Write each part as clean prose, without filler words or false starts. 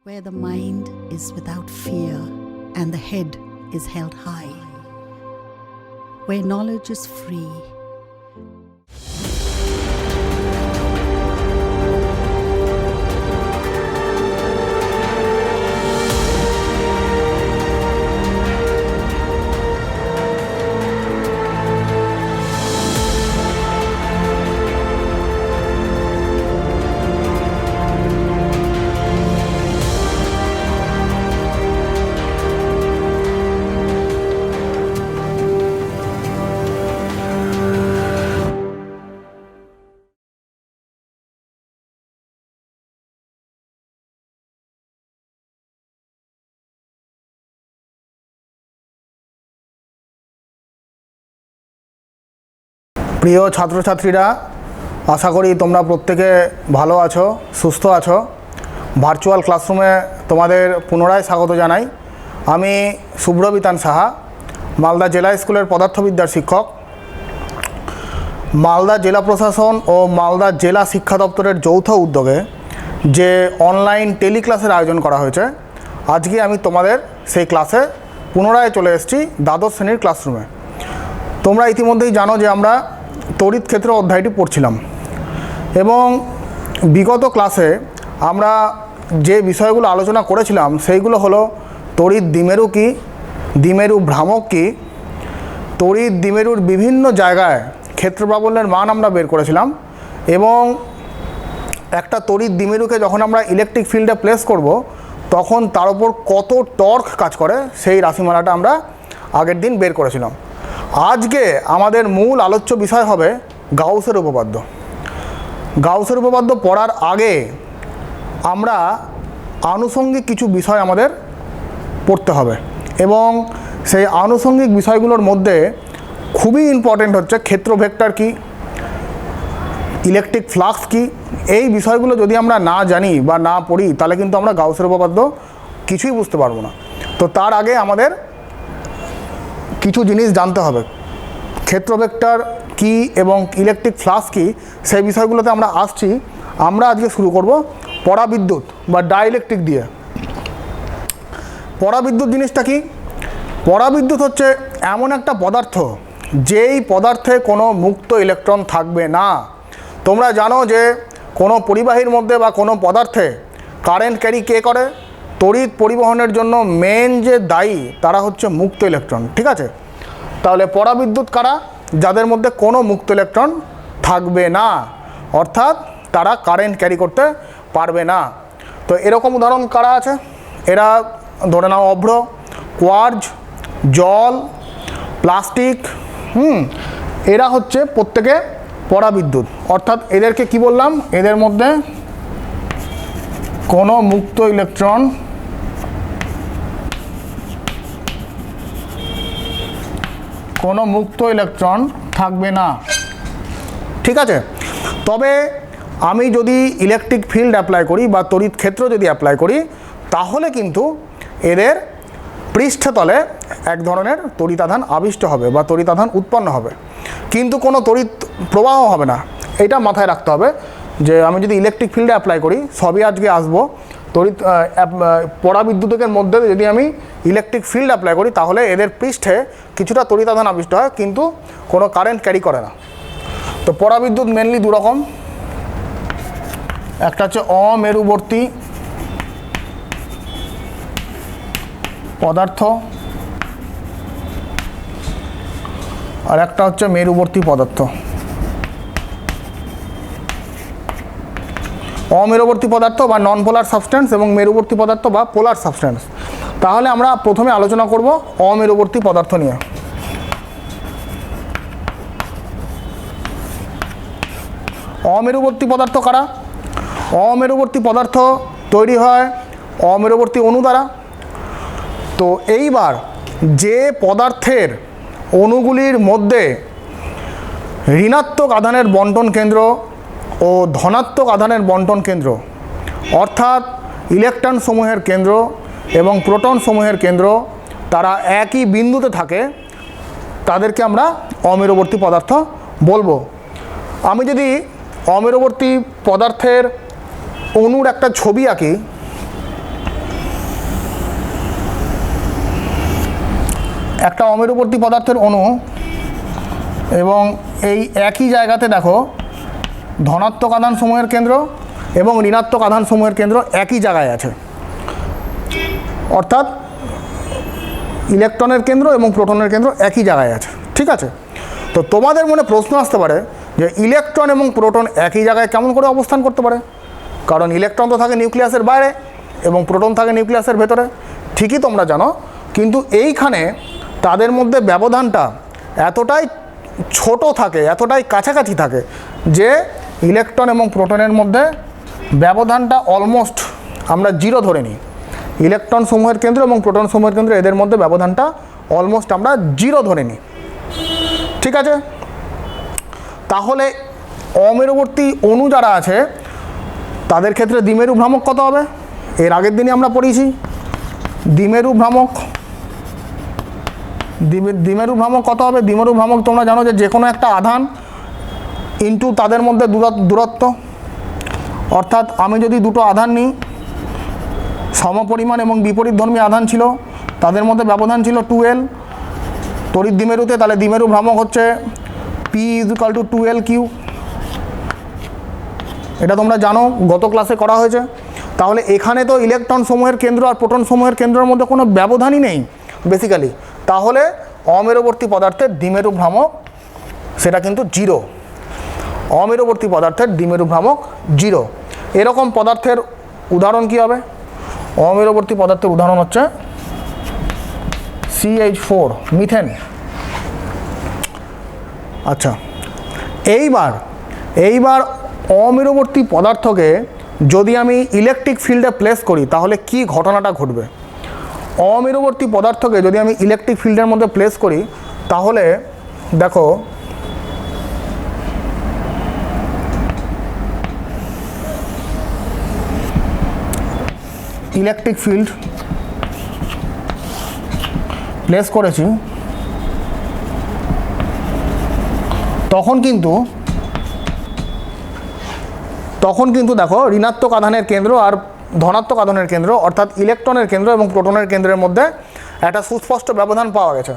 where the mind is without fear and the head is held high, where knowledge is free. প্রিয় ছাত্রছাত্রীরা, আশা করি তোমরা প্রত্যেকে ভালো আছো, সুস্থ আছো। ভার্চুয়াল ক্লাসরুমে তোমাদের পুনরায় স্বাগত জানাই। আমি শুভ্রবিতান সাহা, মালদা জেলা স্কুলের পদার্থবিদ্যার শিক্ষক। মালদা জেলা প্রশাসন ও মালদা জেলা শিক্ষা দপ্তরের যৌথ উদ্যোগে যে অনলাইন টেলিক্লাসের আয়োজন করা হয়েছে, আজকে আমি তোমাদের সেই ক্লাসে পুনরায় চলে এসেছি দ্বাদশ শ্রেণীর ক্লাসরুমে। তোমরা ইতিমধ্যেই জানো যে আমরা তড়িৎ ক্ষেত্র অধ্যায়টি পড়ছিলাম এবং বিগত ক্লাসে আমরা যে বিষয়গুলো আলোচনা করেছিলাম সেইগুলো হলো তড়িৎ দ্বিমেরু কী, দ্বিমেরু ভ্রামক কী, তড়িৎ দ্বিমেরুর বিভিন্ন জায়গায় ক্ষেত্র প্রাবল্যের মান আমরা বের করেছিলাম এবং একটা তড়িৎ দ্বিমেরুকে যখন আমরা ইলেকট্রিক ফিল্ডে প্লেস করব তখন তার উপর কত টর্ক কাজ করে সেই রাশিমালাটা আমরা আগের দিন বের করেছিলাম। আজকে আমাদের মূল আলোচ্য বিষয় হবে গাউসের উপপাদ্য। গাউসের উপপাদ্য পড়ার আগে আমরা আনুষঙ্গিক কিছু বিষয় আমাদের পড়তে হবে এবং সেই আনুষঙ্গিক বিষয়গুলোর মধ্যে খুবই ইম্পর্টেন্ট হচ্ছে ক্ষেত্র ভেক্টর কী, ইলেকট্রিক ফ্লাক্স কী। এই বিষয়গুলো যদি আমরা না জানি বা না পড়ি তাহলে কিন্তু আমরা গাউসের উপপাদ্য কিছুই বুঝতে পারবো না। তো তার আগে আমাদের কিছু জিনিস জানতে হবে। ক্ষেত্র ভেক্টর কী এবং ইলেকট্রিক ফ্লাক্স কী, সেই বিষয়গুলোতে আমরা আসছি। আমরা আজকে শুরু করব পরাবিদ্যুৎ বা ডাইইলেকট্রিক দিয়ে। পরাবিদ্যুৎ জিনিসটা কি? পরাবিদ্যুৎ হচ্ছে এমন একটা পদার্থ যেই পদার্থে কোনো মুক্ত ইলেকট্রন থাকবে না। তোমরা জানো যে কোনো পরিবাহীর মধ্যে বা কোনো পদার্থে কারেন্ট ক্যারি কে করে? তড়িৎ পরিবহনের জন্য মেন যে দায়ী তারা হচ্ছে মুক্ত ইলেকট্রন, ঠিক আছে? তাহলে পরাবিদ্যুৎ কারা? যাদের মধ্যে কোনো মুক্ত ইলেকট্রন থাকবে না, অর্থাৎ তারা কারেন্ট ক্যারি করতে পারবে না। তো এরকম উদাহরণ কারা আছে? এরা ধরে নাও অভ্র, কোয়ার্জ, জল, প্লাস্টিক, এরা হচ্ছে প্রত্যেকে পরাবিদ্যুৎ। অর্থাৎ এদেরকে কি বললাম? এদের মধ্যে কোনো মুক্ত ইলেকট্রন থাকবে না, ঠিক আছে? তবে আমি যদি ইলেকট্রিক ফিল্ড অ্যাপ্লাই করি বা তড়িৎ ক্ষেত্র যদি অ্যাপ্লাই করি তাহলে কিন্তু এদের পৃষ্ঠতলে এক ধরনের তড়িতাধান আবিষ্ট হবে বা তড়িতাধান উৎপন্ন হবে, কিন্তু কোনো তড়িৎ প্রবাহ হবে না। এটা মাথায় রাখতে হবে যে আমি যদি ইলেকট্রিক ফিল্ডে অ্যাপ্লাই করি, সবই আজকে আসবো, তড়িৎ পরাবিদ্যুতের মধ্যে যদি আমি ইলেকট্রিক ফিল্ড অ্যাপ্লাই করি তাহলে এদের পৃষ্ঠে কিছুটা তড়িতাধান আবিষ্ট হয় কিন্তু কোনো কারেন্ট ক্যারি করে না। তো পরাবিদ্যুৎ মেনলি দু রকম, একটা হচ্ছে অমেরুবর্তী পদার্থ আর একটা হচ্ছে মেরুবর্তী পদার্থ। অমেরুবর্তী পদার্থ বা নন পোলার সাবস্টেন্স এবং মেরুবর্তী পদার্থ বা পোলার সাবস্টেন্স। তাহলে আমরা প্রথমে আলোচনা করব অমেরুবর্তী পদার্থ নিয়ে। অমেরুবর্তী পদার্থ কারা? অমেরুবর্তী পদার্থ তৈরি হয় অমেরুবর্তী অণু দ্বারা। তো এইবার যে পদার্থের অণুগুলির মধ্যে ঋণাত্মক আধানের বন্টন কেন্দ্র ও ধনাত্মক আধানের বন্টন কেন্দ্র, অর্থাৎ ইলেকট্রন সমূহের কেন্দ্র এবং প্রোটন সমূহের কেন্দ্র তারা একই বিন্দুতে থাকে, তাদেরকে আমরা অমেরুবর্তী পদার্থ বলবো। আমি যদি অমেরুবর্তী পদার্থের অণুর একটা ছবি আঁকি একটা অমেরুবর্তী পদার্থের অণু এবং এই একই জায়গাতে দেখো ধনাত্মক আধান সমূহের কেন্দ্র এবং ঋণাত্মক আধান সমূহের কেন্দ্র একই জায়গায় আছে, অর্থাৎ ইলেকট্রনের কেন্দ্র এবং প্রোটনের কেন্দ্র একই জায়গায় আছে। ঠিক আছে, তো তোমাদের মনে প্রশ্ন আসতে পারে যে ইলেকট্রন এবং প্রোটন একই জায়গায় কেমন করে অবস্থান করতে পারে, কারণ ইলেকট্রন তো থাকে নিউক্লিয়াসের বাইরে এবং প্রোটন থাকে নিউক্লিয়াসের ভেতরে। ঠিকই তোমরা জানো, কিন্তু এইখানে তাদের মধ্যে ব্যবধানটা এতটাই ছোট থাকে, এতটাই কাছাকাছি থাকে যে ইলেকট্রন এবং প্রোটনের মধ্যে ব্যবধানটা অলমোস্ট আমরা জিরো ধরে নিই। ইলেকট্রন সমূহের কেন্দ্র এবং প্রোটন সমূহের কেন্দ্র এদের মধ্যে ব্যবধানটা অলমোস্ট আমরা জিরো ধরে নিই। ঠিক আছে, তাহলে অমেরুবর্তী অণু যারা আছে তাদের ক্ষেত্রে দ্বিমেরু ভ্রামক কত হবে? এর আগের দিনই আমরা পড়িয়েছি দ্বিমেরু ভ্রামক। দ্বিমেরু ভ্রামক কত হবে? দ্বিমেরু ভ্রামক তোমরা জানো যে কোনো একটা আধান ইনটু তাদের মধ্যে দূরত্ব, অর্থাৎ আমি যদি দুটো আধান নিই, সমপরিমাণ এবং বিপরীতধর্মী আধান ছিল, তাদের মধ্যে ব্যবধান ছিল 2L তড়িৎ দ্বিমেরুতে, তাহলে দ্বিমেরু ভ্রামক হচ্ছে P = 2L3। এটা তোমরা জানো, গত ক্লাসে করা হয়েছে। তাহলে এখানে তো ইলেকট্রন সমূহের কেন্দ্র আর প্রোটন সমূহের কেন্দ্রের মধ্যে কোনো ব্যবধানই নেই বেসিক্যালি, তাহলে অমেরুবর্তী পদার্থের দ্বিমেরু ভ্রামক সেটা কিন্তু জিরো। অমেরুবর্তী পদার্থের দ্বিমেরু ভ্রামক জিরো। এরকম পদার্থের উদাহরণ কি হবে? অমেরুবর্তী পদার্থের উদাহরণ হচ্ছে CH4 মিথেন। আচ্ছা, এইবার অমেরুবর্তী পদার্থকে যদি আমি ইলেকট্রিক ফিল্ডে প্লেস করি তাহলে কি ঘটনাটা ঘটবে? অমেরুবর্তী পদার্থকে যদি আমি ইলেকট্রিক ফিল্ডের মধ্যে প্লেস করি তাহলে দেখো ইলেকট্রিক ফিল্ড প্লেস করেছি, তখন কিন্তু দেখো ঋণাত্মক আধানের কেন্দ্র আর ধনাত্মক আধানের কেন্দ্র অর্থাৎ ইলেকট্রনের কেন্দ্র এবং প্রোটনের কেন্দ্রের মধ্যে একটা সুস্পষ্ট ব্যবধান পাওয়া গেছে,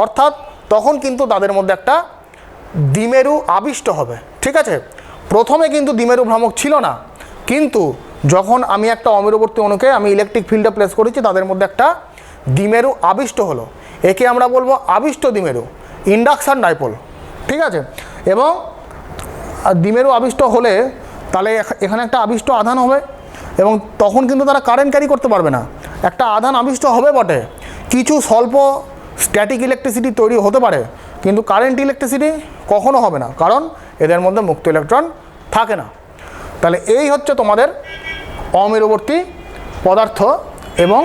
অর্থাৎ তখন কিন্তু তাদের মধ্যে একটা দ্বিমেরু আবিষ্ট হবে। ঠিক আছে, প্রথমে কিন্তু দ্বিমেরু ভ্রামক ছিল না, কিন্তু যখন আমি একটা অমেরুবর্তী অণুকে আমি ইলেকট্রিক ফিল্ডে প্লেস করেছি তাদের মধ্যে একটা দ্বিমেরু আবিষ্ট হলো, একে আমরা বলবো আবিষ্ট দ্বিমেরু, ইন্ডাকশন ডাইপোল। ঠিক আছে, এবং দ্বিমেরু আবিষ্ট হলে তাহলে এখানে একটা আবিষ্ট আধান হবে এবং তখন কিন্তু তারা কারেন্ট ক্যারি করতে পারবে না। একটা আধান আবিষ্ট হবে বটে, কিছু স্বল্প স্ট্যাটিক ইলেকট্রিসিটি তৈরি হতে পারে, কিন্তু কারেন্ট ইলেকট্রিসিটি কখনো হবে না, কারণ এদের মধ্যে মুক্ত ইলেকট্রন থাকে না। তাহলে এই হচ্ছে তোমাদের অমেরুবর্তী পদার্থ এবং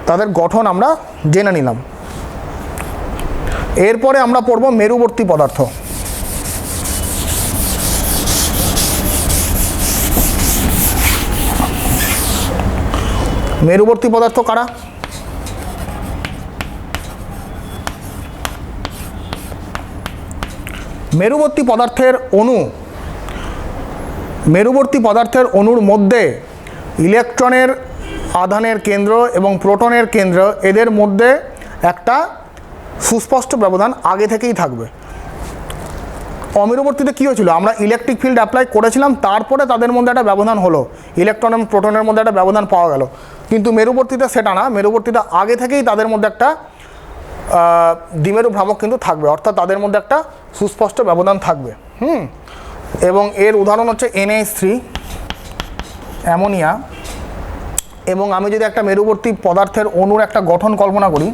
তাদের গঠন আমরা জেনে নিলাম। এরপরে আমরা পড়ব মেরুবর্তী পদার্থ। মেরুবর্তী পদার্থ কারা? মেরুবর্তী পদার্থের অণু, মেরুবর্তী পদার্থের অণুর মধ্যে ইলেকট্রনের আধানের কেন্দ্র এবং প্রোটনের কেন্দ্র এদের মধ্যে একটা সুস্পষ্ট ব্যবধান আগে থেকেই থাকবে। অমেরুবর্তীতে কী হয়েছিল? আমরা ইলেকট্রিক ফিল্ড অ্যাপ্লাই করেছিলাম, তারপরে তাদের মধ্যে একটা ব্যবধান হলো, ইলেকট্রন এবং প্রোটনের মধ্যে একটা ব্যবধান পাওয়া গেল, কিন্তু মেরুবর্তীতে সেটা না, মেরুবর্তীতে আগে থেকেই তাদের মধ্যে একটা দ্বিমেরু ভ্রামক কিন্তু থাকবে, অর্থাৎ তাদের মধ্যে একটা সুস্পষ্ট ব্যবধান থাকবে। এবং এর উদাহরণ হচ্ছে NH3 অ্যামোনিয়া। এবং আমি যদি একটা মেরুবর্তী পদার্থের অণুর একটা গঠন কল্পনা করি,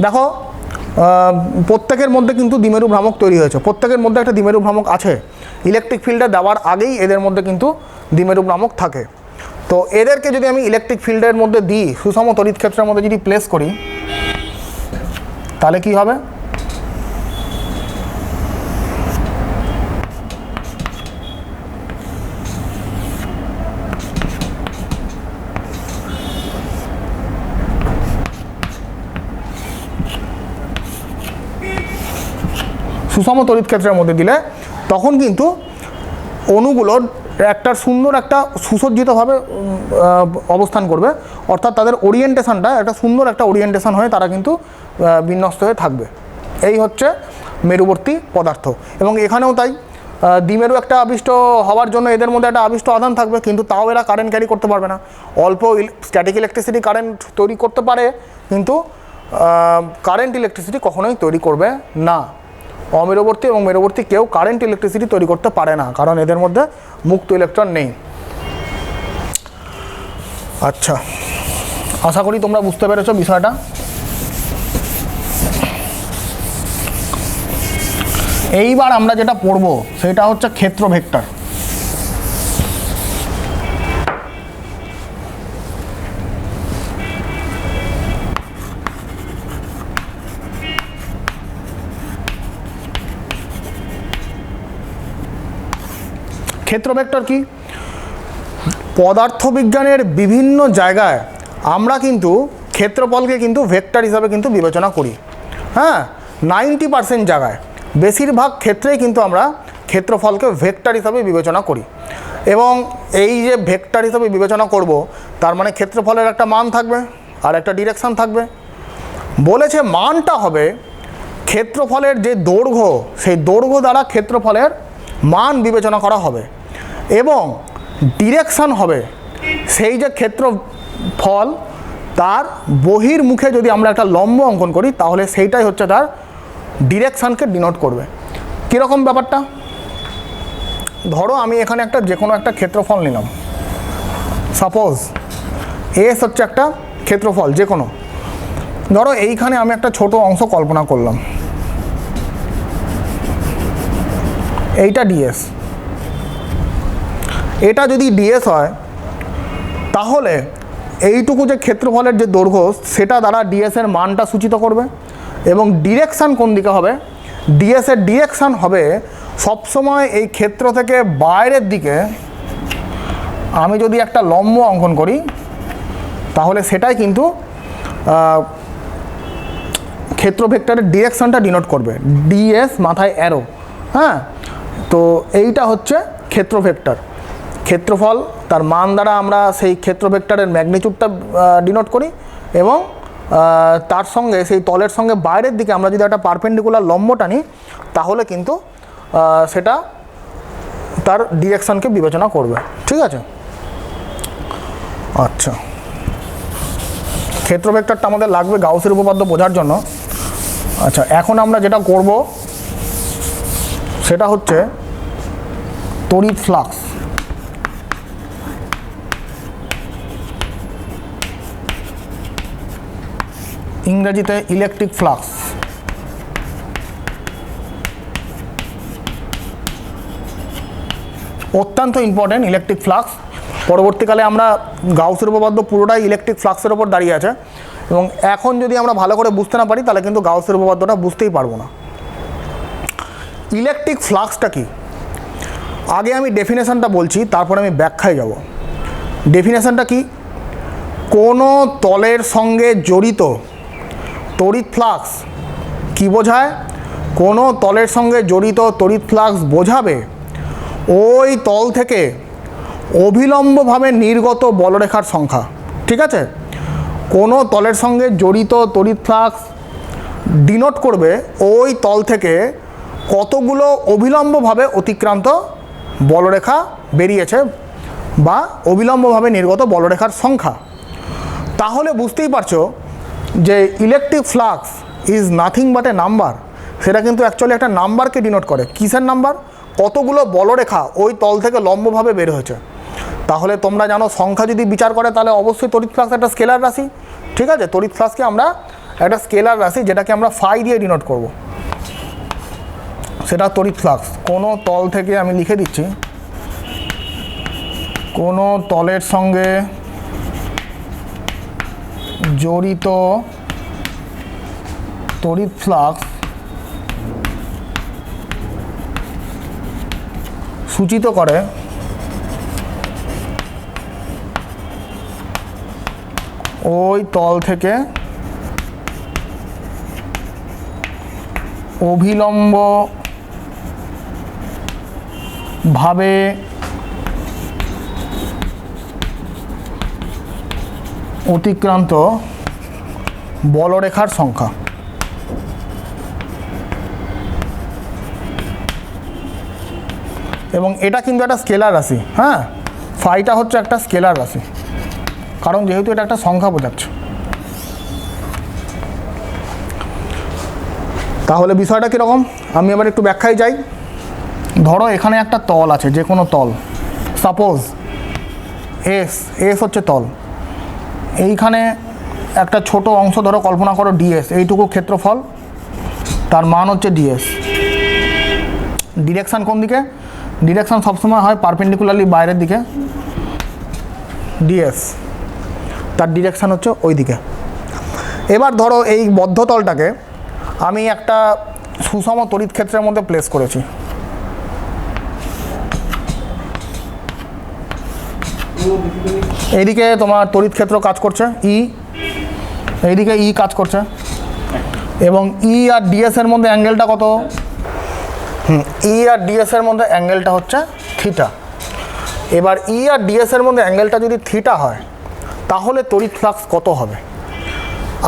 দেখো প্রত্যেকের মধ্যে কিন্তু দ্বিমেরু ভ্রামক তৈরি হয়েছে, প্রত্যেকের মধ্যে একটা দ্বিমেরু ভ্রামক আছে, ইলেকট্রিক ফিল্ডে দেওয়ার আগেই এদের মধ্যে কিন্তু দ্বিমেরু ভ্রামক থাকে। তো এদেরকে যদি আমি ইলেকট্রিক ফিল্ডের মধ্যে দিই, সুষম তড়িৎ ক্ষেত্রের মধ্যে যদি প্লেস করি, তাহলে কি হবে? সুষম তড়িৎ ক্ষেত্রের মধ্যে দিলে তখন কিন্তু অণুগুলোর একটার সুন্দর একটা সুসজ্জিতভাবে অবস্থান করবে, অর্থাৎ তাদের ওরিয়েন্টেশনটা একটা সুন্দর একটা ওরিয়েন্টেশন হয়ে তারা কিন্তু বিন্যস্ত হয়ে থাকবে। এই হচ্ছে মেরুবর্তী পদার্থ। এবং এখানেও তাই, দ্বিমেরু একটা আবিষ্ট হওয়ার জন্য এদের মধ্যে একটা আবিষ্ট আধান থাকবে, কিন্তু তাও এরা কারেন্ট ক্যারি করতে পারবে না। অল্প স্ট্যাটিক ইলেকট্রিসিটি কারেন্ট তৈরি করতে পারে, কিন্তু কারেন্ট ইলেকট্রিসিটি কখনোই তৈরি করবে না। অমেরুবর্তী এবং মেরুবর্তী কেউ কারেন্ট ইলেকট্রিসিটি তৈরি করতে পারে না, কারণ এদের মধ্যে মুক্ত ইলেকট্রন নেই। আচ্ছা, আশা করি তোমরা বুঝতে পেরেছো বিষয়টা। এইবার আমরা যেটা পড়ব সেটা হচ্ছে ক্ষেত্র ভেক্টর। ক্ষেত্র ভেক্টর কি? পদার্থবিজ্ঞানের বিভিন্ন জায়গায় আমরা কিন্তু ক্ষেত্রফলকে কিন্তু ভেক্টর হিসাবে কিন্তু বিবেচনা করি। হ্যাঁ, 90% জায়গায়, বেশিরভাগ ক্ষেত্রেই কিন্তু আমরা ক্ষেত্রফলকে ভেক্টর হিসাবে বিবেচনা করি। এবং এই যে ভেক্টর হিসাবে বিবেচনা করব, তার মানে ক্ষেত্রফলের একটা মান থাকবে আর একটা ডিরেকশন থাকবে। বলেছে মানটা হবে ক্ষেত্রফলের যে দৈর্ঘ্য, সেই দৈর্ঘ্য দ্বারা ক্ষেত্রফলের মান বিবেচনা করা হবে, এবং ডিরেকশন হবে সেই যে ক্ষেত্রফল তার বহির্মুখে যদি আমরা একটা লম্ব অঙ্কন করি, তাহলে সেইটাই হচ্ছে তার ডিরেকশানকে ডিনোট করবে। কীরকম ব্যাপারটা? ধরো আমি এখানে একটা যে কোনো একটা ক্ষেত্রফল নিলাম, সাপোজ এস হচ্ছে একটা ক্ষেত্রফল যে কোনো। ধরো এইখানে আমি একটা ছোট অংশ কল্পনা করলাম, এইটা ডিএস। এটা যদি ডিএস হয়, তাহলে এইটুকু যে ক্ষেত্রফলের যে দৈর্ঘ্য, সেটা দ্বারা ডিএসের মানটা সূচিত করবে। এবং ডিরেকশান কোন দিকে হবে? ডিএসের ডিরেকশান হবে সবসময় এই ক্ষেত্র থেকে বাইরের দিকে। আমি যদি একটা লম্ব অঙ্কন করি, তাহলে সেটাই কিন্তু ক্ষেত্র ভেক্টরের ডিরেকশানটা ডিনোট করবে, ডিএস মাথায় অ্যারো। হ্যাঁ, তো এইটা হচ্ছে ক্ষেত্র ভেক্টর। ক্ষেত্রফল তার মান দ্বারা আমরা সেই ক্ষেত্র ভেক্টরের ম্যাগনিটিউডটা ডিনোট করি, এবং তার সঙ্গে সেই তলের সঙ্গে বাইরের দিকে আমরা যদি একটা পারপেন্ডিকুলার লম্ব টানি, তাহলে কিন্তু সেটা তার ডিরেকশনকে বিবেচনা করবে। ঠিক আছে? আচ্ছা, ক্ষেত্র ভেক্টরটা আমাদের লাগবে গাউসের উপপাদ্য বোঝার জন্য। আচ্ছা, এখন আমরা যেটা করব সেটা হচ্ছে তড়িৎ ফ্লাক্স। ইংরেজিতে ইলেকট্রিক ফ্লাক্স। অত্যন্ত ইম্পর্টেন্ট ইলেকট্রিক ফ্লাক্স। পরবর্তীকালে আমরা গাউসের উপপাদ্য পুরোটাই ইলেকট্রিক ফ্লাক্সের ওপর দাঁড়িয়ে আছে, এবং এখন যদি আমরা ভালো করে বুঝতে না পারি, তাহলে কিন্তু গাউসের উপপাদ্যটা বুঝতেই পারবো না। ইলেকট্রিক ফ্লাক্সটা কি? আগে আমি ডেফিনেশনটা বলছি, তারপরে আমি ব্যাখ্যায় যাব। ডেফিনেশনটা কি? কোনো তলের সঙ্গে জড়িত তড়িৎ ফ্লাক্স কি বোঝায়? কোনো তলের সঙ্গে জড়িত তড়িৎ ফ্লাক্স বোঝাবে ওই তল থেকে অভিলম্বভাবে নির্গত বলরেখার সংখ্যা। ঠিক আছে? কোনো তলের সঙ্গে জড়িত তড়িৎ ফ্লাক্স ডিনোট করবে ওই তল থেকে কতগুলো অভিলম্বভাবে অতিক্রান্ত বলরেখা বেরিয়েছে, বা অবিলম্বভাবে নির্গত বলরেখার সংখ্যা। তাহলে বুঝতেই পারছো যে electric flux is nothing but a number. সেটা কিন্তু অ্যাকচুয়ালি একটা নাম্বারকে ডিনোট করে। কিসের নাম্বার? কতগুলো বলরেখা ওই তল থেকে লম্বভাবে বের হয়েছে। তাহলে তোমরা জানো সংখ্যা যদি বিচার করে, তাহলে অবশ্যই তড়িৎ ফ্লাক্স একটা স্কেলার রাশি। ঠিক আছে? তড়িৎ ফ্লাক্সকে আমরা একটা স্কেলার রাশি, যেটাকে আমরা ফাই দিয়ে ডিনোট করব, সেটা তড়িৎ ফ্লাক্স। কোনো তল থেকে আমি লিখে দিচ্ছি, কোনো তলের সঙ্গে জড়িত তড়িৎ ফ্লাক্স সূচিত করে ওই তল থেকে অভিলম্ব ভাবে অতিক্রান্ত বলরেখার সংখ্যা। এবং এটা কিন্তু একটা স্কেলার রাশি, হ্যাঁ, ফাইটা হচ্ছে একটা স্কেলার রাশি, কারণ যেহেতু এটা একটা সংখ্যা বোঝাচ্ছে। তাহলে বিষয়টা কীরকম, আমি এবার একটু ব্যাখ্যায় যাই। ধরো এখানে একটা তল আছে, যে কোনো তল, সাপোজ এস, এস হচ্ছে তল। এইখানে একটা ছোট অংশ ধরো কল্পনা করো ডিএস, এইটুকু ক্ষেত্রফল, তার মান হচ্ছে ডিএস। ডিরেকশান কোন দিকে? ডিরেকশান সবসময় হয় পারপেন্ডিকুলারলি বাইরের দিকে, ডিএস তার ডিরেকশান হচ্ছে ওই দিকে। এবার ধরো এই বদ্ধতলটাকে আমি একটা সুষম তড়িৎ ক্ষেত্রের মধ্যে প্লেস করেছি। এইদিকে তোমার তড়িৎ ক্ষেত্র কাজ করছে ই, এইদিকে ই কাজ করছে, এবং ই আর ডিএস এর মধ্যে অ্যাঙ্গেলটা কত? ই আর ডিএস এর মধ্যে অ্যাঙ্গেলটা হচ্ছে থিটা। এবার ই আর ডিএস এর মধ্যে অ্যাঙ্গেলটা যদি থিটা হয়, তাহলে তড়িৎ ফ্লাক্স কত হবে?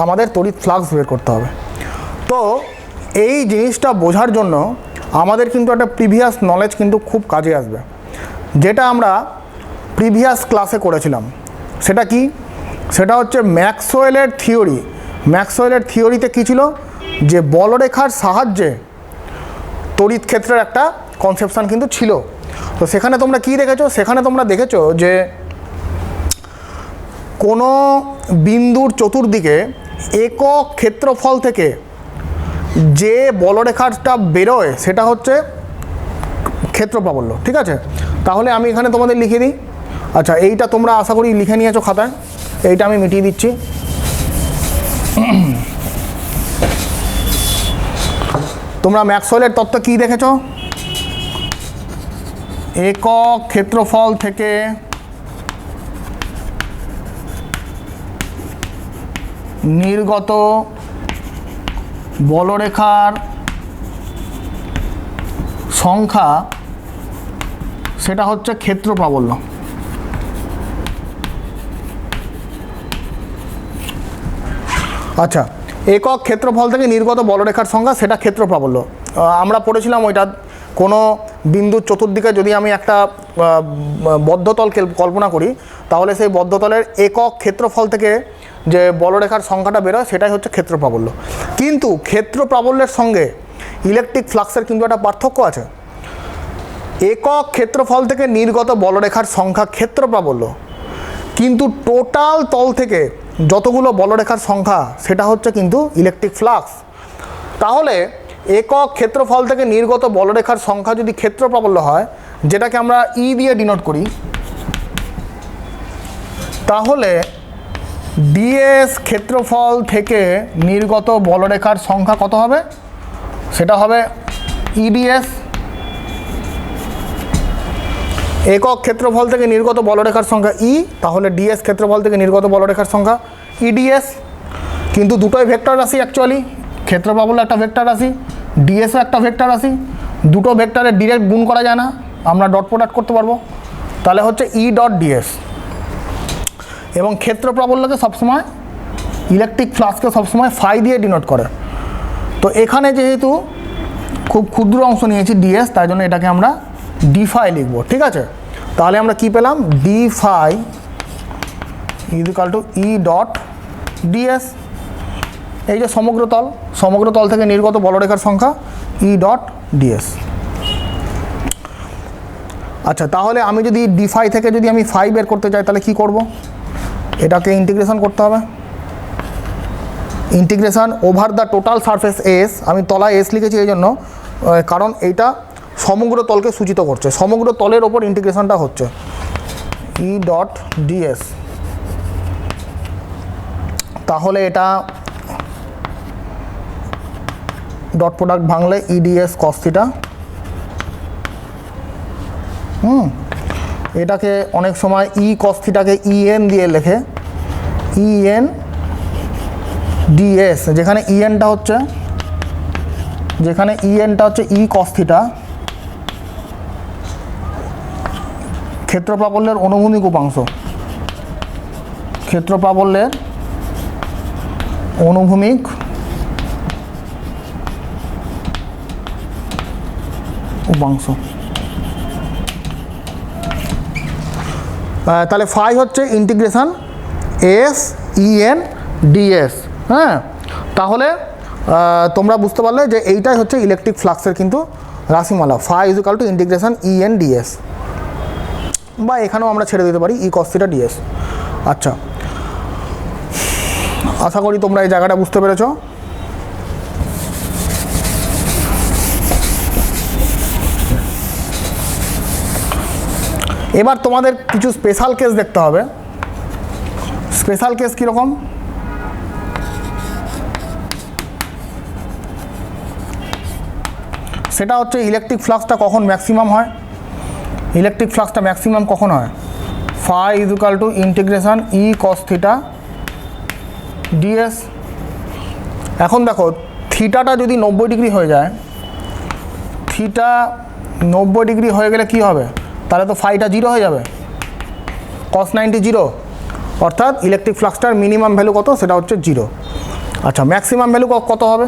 আমাদের তড়িৎ ফ্লাক্স বের করতে হবে। তো এই জিনিসটা বোঝার জন্য আমাদের কিন্তু একটা প্রিভিয়াস নলেজ কিন্তু খুব কাজে আসবে, যেটা আমরা প্রিভিয়াস ক্লাসে করেছিলাম। সেটা কি? সেটা হচ্ছে ম্যাক্সওয়েলের থিওরি। ম্যাক্সওয়েলের থিওরিতে কী ছিল? যে বলরেখার সাহায্যে তড়িৎ ক্ষেত্রের একটা কনসেপশান কিন্তু ছিল। তো সেখানে তোমরা কি দেখেছো? সেখানে তোমরা দেখেছো যে কোনো বিন্দুর চতুর্দিকে একক ক্ষেত্রফল থেকে যে বলরেখাটা বেরোয় সেটা হচ্ছে ক্ষেত্র প্রাবল্য। ঠিক আছে, তাহলে আমি এখানে তোমাদের লিখে দিই। আচ্ছা, এইটা তোমরা আশা করি লিখে নিয়েছো খাতায়, এইটা আমি মিটিয়ে দিচ্ছি। তোমরা ম্যাক্সওয়েলের তত্ত্ব কি দেখেছো? একক ক্ষেত্রফল থেকে নির্গত বলরেখার সংখ্যা, সেটা হচ্ছে ক্ষেত্র প্রাবল্য। আচ্ছা, একক ক্ষেত্রফল থেকে নির্গত বলরেখার সংখ্যা, সেটা ক্ষেত্র প্রাবল্য। আমরা পড়েছিলাম ওইটা, কোনো বিন্দুর চতুর্দিকে যদি আমি একটা বদ্ধতল কল্পনা করি, তাহলে সেই বদ্ধতলের একক ক্ষেত্রফল থেকে যে বলরেখার সংখ্যাটা বেরোয় সেটাই হচ্ছে ক্ষেত্র প্রাবল্য। কিন্তু ক্ষেত্র প্রাবল্যের সঙ্গে ইলেকট্রিক ফ্লাক্সের কিন্তু একটা পার্থক্য আছে। একক ক্ষেত্রফল থেকে নির্গত বলরেখার সংখ্যা ক্ষেত্র প্রাবল্য, কিন্তু টোটাল তল থেকে যতগুলো বলরেখার সংখ্যা সেটা হচ্ছে কিন্তু ইলেকট্রিক ফ্লাক্স। তাহলে একক ক্ষেত্রফল থেকে নির্গত বলরেখার সংখ্যা যদি ক্ষেত্র প্রাবল্য হয়, যেটাকে আমরা ই দিয়ে ডিনোট করি, তাহলে ডিএস ক্ষেত্রফল থেকে নির্গত বলরেখার সংখ্যা কত হবে? সেটা হবে ইডিএস। একক ক্ষেত্রফল থেকে নির্গত বলরেখার সংখ্যা ই, তাহলে ডিএস ক্ষেত্রফল থেকে নির্গত বলরেখার সংখ্যা ইডিএস। কিন্তু দুটোই ভেক্টর রাশি অ্যাকচুয়ালি, ক্ষেত্র প্রাবল্য একটা ভেক্টর রাশি, ডিএসও একটা ভেক্টর রাশি। দুটো ভেক্টরে ডিরেক্ট গুণ করা যায় না, আমরা ডট প্রোডাক্ট করতে পারবো, তাহলে হচ্ছে ই ডট ডিএস। এবং ক্ষেত্র প্রাবল্যকে সবসময়, ইলেকট্রিক ফ্লাক্সকে সবসময় ফাই দিয়ে ডিনোট করে। তো এখানে যেহেতু খুব ক্ষুদ্র অংশ নিয়েছি ডিএস, তাই জন্য এটাকে আমরা ডি ফাই লিখবো। ঠিক আছে, তাহলে আমরা কি পেলাম? D phi equal to E dot DS. এই যে সমগ্র তল থেকে নির্গত বলরেখার সংখ্যা ই ডট ডিএস। আচ্ছা, তাহলে আমি যদি ডি ফাই থেকে যদি আমি ফাই বের করতে চাই, তাহলে কি করব? এটাকে ইন্টিগ্রেশন করতে হবে। Integration over the total surface S, আমি তলায় এস লিখেছি এই জন্য, কারণ এইটা সমগ্র তলকে সূচিত করছে, সমগ্র তলের ওপর ইন্টিগ্রেশনটা হচ্ছে ই ডট ডিএস। তাহলে এটা ডট প্রোডাক্ট ভাঙলে ইডিএস কস থিটা। এটাকে অনেক সময় ই কস থিটাকে ইএন দিয়ে লেখে, ইএন ডিএস, যেখানে ইএনটা হচ্ছে ই কস থিটা, ক্ষেত্র প্রাবল্যের অনুভূমিক উপাংশ। ক্ষেত্র প্রাবল্যের অনুভূমিক উপাংশ। তাহলে ফাই হচ্ছে ইন্টিগ্রেশন এস ইএন ডিএস। হ্যাঁ, তাহলে তোমরা বুঝতে পারলে যে এইটাই হচ্ছে ইলেকট্রিক ফ্লাক্সের কিন্তু রাশিমালা, phi is equal to integration EN DS, বা এখানেও আমরা ছেড়ে দিতে পারি ই কস থিটা ডিএস। আচ্ছা, আশা করি তোমরা এই জায়গাটা বুঝতে পেরেছো। এবার তোমাদের কিছু স্পেশাল কেস দেখতে হবে। স্পেশাল কেস কীরকম? সেটা হচ্ছে ইলেকট্রিক ফ্লাক্সটা কখন ম্যাক্সিমাম হয়। ইলেকট্রিক ফ্লাক্সটা ম্যাক্সিমাম কখন হয়? Phi is equal to integration E cos theta DS. এখন দেখো, থিটাটা যদি 90 ডিগ্রি হয়ে যায়, থিটা 90 ডিগ্রি হয়ে গেলে কি হবে? তাহলে তো ফাইটা 0 হয়ে যাবে, cos 90 0, অর্থাৎ ইলেকট্রিক ফ্লাক্সটার মিনিমাম ভ্যালু কত? সেটা হচ্ছে 0। আচ্ছা, ম্যাক্সিমাম ভ্যালু কত হবে?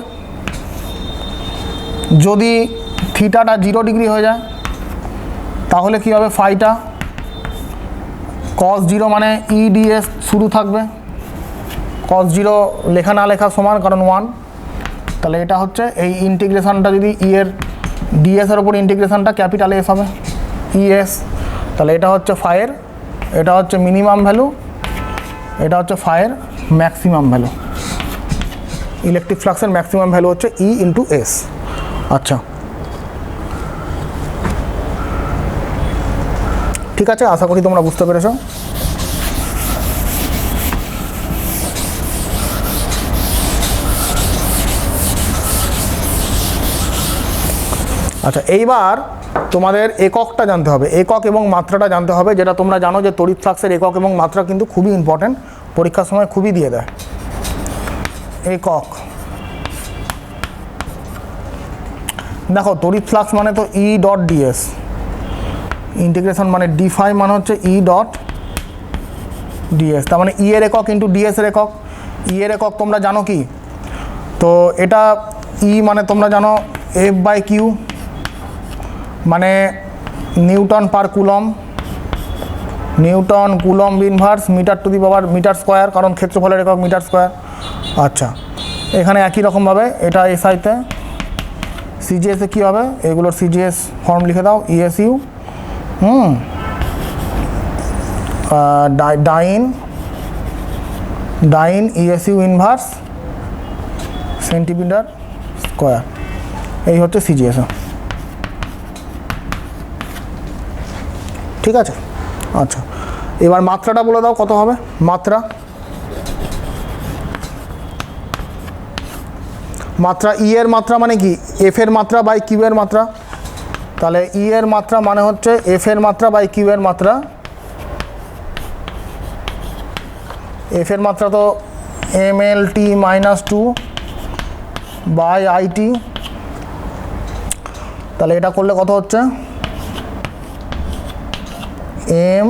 যদি থিটাটা 0 ডিগ্রি হয়ে যায় তাহলে কি হবে? ফাইটা cos 0 মানে ইডিএস শুরু থাকবে, cos 0 লেখা না লেখা সমান, কারণ 1। তাহলে এটা হচ্ছে এই ইন্টিগ্রেশনটা যদি ই এর ডিএসের ওপর ইন্টিগ্রেশনটা ক্যাপিটাল এস হবে, ইএস। তাহলে এটা হচ্ছে ফাইয়ের, এটা হচ্ছে মিনিমাম ভ্যালু, এটা হচ্ছে ফাইয়ের ম্যাক্সিমাম ভ্যালু। ইলেকট্রিক ফ্লাক্সের ম্যাক্সিমাম ভ্যালু হচ্ছে ই ইন্টু এস। আচ্ছা, ঠিক আছে, আশা করি তোমরা বুঝতে পেরেছো। আচ্ছা, এইবার তোমাদের এককটা জানতে হবে, একক এবং মাত্রাটা জানতে হবে, যেটা তোমরা জানো যে তড়িৎ ফ্লাক্সের একক এবং মাত্রা কিন্তু খুবই ইম্পর্টেন্ট, পরীক্ষার সময় খুবই দিয়ে দেয়। একক, দেখো তড়িৎ ফ্লাক্স মানে তো ই ডট ডিএস, ইন্টিগ্রেশন মানে ডি ফাই মানে হচ্ছে ই ডট ডিএস, তার মানে ই এর একক ইন্টু ডিএস এর একক। ই এর একক তোমরা জানো কি? তো এটা ই মানে তোমরা জানো এফ বাই কিউ, মানে newton per coulomb, newton coulomb inverse metre to the power metre square, কারণ ক্ষেত্রফলের একক মিটার স্কোয়ার। আচ্ছা, এখানে একই রকমভাবে এটা এসআইতে, সিজিএসে কী হবে? এগুলোর সিজিএস ফর্ম লিখে দাও, ইএসইউ, ডাইন ইএসইউ ইনভার্স সেন্টিমিটার স্কোয়ার, এই হচ্ছে সিজিএস। ঠিক আছে, আচ্ছা, এবার মাত্রাটা বলে দাও কত হবে? মাত্রা, মাত্রা ই এর মাত্রা মানে কি? এফ এর মাত্রা বাই কিউ এর মাত্রা। তাহলে ই এর মাত্রা মানে হচ্ছে এফ এর মাত্রা বাই কিউ এর মাত্রা। এফ এর মাত্রা তো M L T minus 2 by I T. তাহলে এটা করলে কত হচ্ছে? M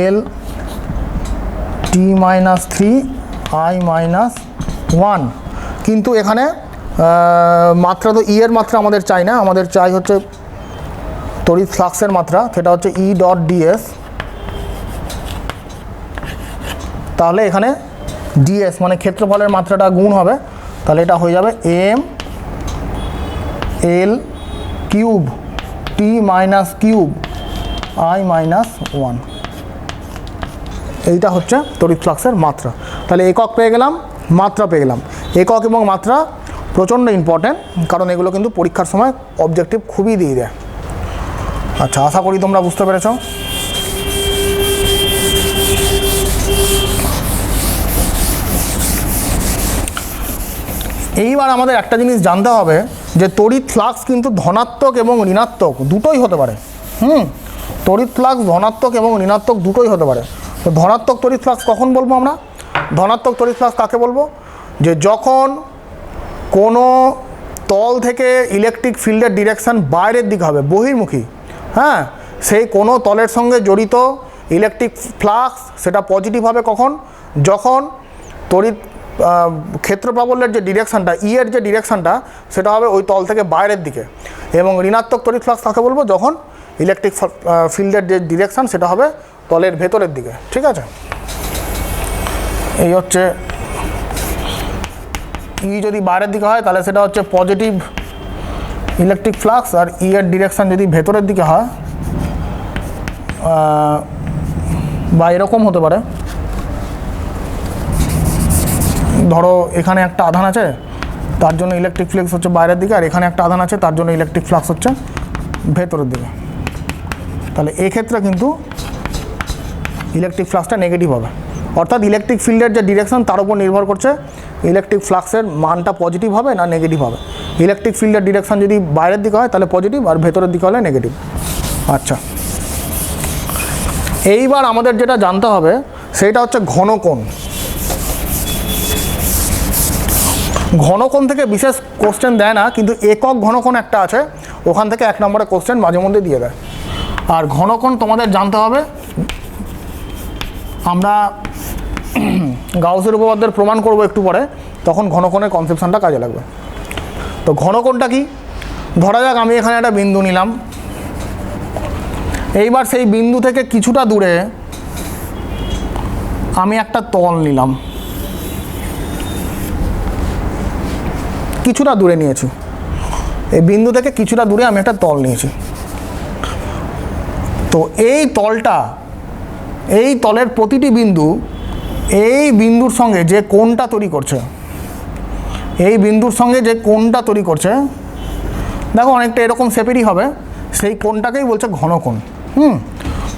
L T minus 3 I minus 1। কিন্তু এখানে মাত্রা তো ই এর মাত্রা আমাদের চাই না, আমাদের চাই হচ্ছে তড়িৎ ফ্লাক্সের মাত্রা, সেটা হচ্ছে ই ডট ডিএস। তাহলে এখানে ডিএস মানে ক্ষেত্রফলের মাত্রাটা গুণ হবে, তাহলে এটা হয়ে যাবে M L cube T minus cube I minus 1। এইটা হচ্ছে তড়িৎ ফ্লাক্সের মাত্রা। তাহলে একক পেয়ে গেলাম, মাত্রা পেয়ে গেলাম। একক এবং মাত্রা প্রচণ্ড ইম্পর্ট্যান্ট, কারণ এগুলো কিন্তু পরীক্ষার সময় অবজেক্টিভ খুবই দিয়ে দেয়। আচ্ছা, আশা করি তোমরা বুঝতে পেরেছ। এইবার আমাদের একটা জিনিস জানতে হবে যে তড়িৎ ফ্লাক্স কিন্তু ধনাত্মক এবং ঋণাত্মক দুটোই হতে পারে। তড়িৎ ফ্লাক্স ধনাত্মক এবং ঋণাত্মক দুটোই হতে পারে। তো ধনাত্মক তড়িৎ ফ্লাক্স কখন বলবো আমরা? ধনাত্মক তড়িৎ ফ্লাক্স কাকে বলবো? যে যখন কোনো তল থেকে ইলেকট্রিক ফিল্ডের ডিরেকশান বাইরের দিকে হবে, বহির্মুখী, হ্যাঁ, সেই কোনো তলের সঙ্গে জড়িত ইলেকট্রিক ফ্লাক্স সেটা পজিটিভ হবে কখন, যখন তড়িৎ ক্ষেত্র প্রাবল্যের যে ডিরেকশানটা এর যে ডিরেকশানটা সেটা হবে ওই তল থেকে বাইরের দিকে, এবং ঋণাত্মক তড়িৎ ফ্লাক্স কাকে বলবো, যখন ইলেকট্রিক ফিল্ডের যে ডিরেকশান সেটা হবে তলের ভেতরের দিকে। ঠিক আছে, এই হচ্ছে ই যদি বাইরের দিকে হয় তাহলে সেটা হচ্ছে পজিটিভ ইলেকট্রিক ফ্লাক্স, আর ই এর ডিরেকশান যদি ভেতরের দিকে হয় বা এরকম হতে পারে, ধরো এখানে একটা আধান আছে তার জন্য ইলেকট্রিক ফ্লাক্স হচ্ছে বাইরের দিকে, আর এখানে একটা আধান আছে তার জন্য ইলেকট্রিক ফ্লাক্স হচ্ছে ভেতরের দিকে, তাহলে এক্ষেত্রে কিন্তু ইলেকট্রিক ফ্লাক্সটা নেগেটিভ হবে। অর্থাৎ ইলেকট্রিক ফিল্ডের যে ডিরেকশন তার উপর নির্ভর করছে ইলেকট্রিক ফ্লাক্সের মানটা পজিটিভ হবে না নেগেটিভ হবে। ইলেকট্রিক ফিল্ডের ডিরেকশন যদি বাইরের দিকে হয় তাহলে পজিটিভ, আর ভেতরের দিকে হলে নেগেটিভ। আচ্ছা, এইবার আমাদের যেটা জানতে হবে সেটা হচ্ছে ঘনকোণ। ঘনকোণ থেকে বিশেষ কোশ্চেন দেয় না, কিন্তু একক ঘনকোণ একটা আছে, ওখান থেকে 1 নম্বরে কোশ্চেন মাঝে মধ্যে দিয়ে দেয়। আর ঘনকোণ তোমাদের জানতে হবে, আমরা গাউসের উপপাদ্যের প্রমাণ করব একটু পরে, তখন ঘনকোণের কনসেপশনটা কাজে লাগবে। তো ঘনকোণটা কি, ধরা যাক আমি এখানে একটা বিন্দু নিলাম, এইবার সেই বিন্দু থেকে কিছুটা দূরে আমি একটা তল নিলাম, কিছুটা দূরে নিয়েছি, এই বিন্দু থেকে কিছুটা দূরে আমি একটা তল নিয়েছি। তো এই তলটা, এই তলের প্রতিটি বিন্দু এই বিন্দুর সঙ্গে যে কোণটা তৈরি করছে, এই বিন্দুর সঙ্গে যে কোণটা তৈরি করছে, দেখো অনেকটা এরকম শেপেরই হবে, সেই কোণটাকেই বলছে ঘনকোণ।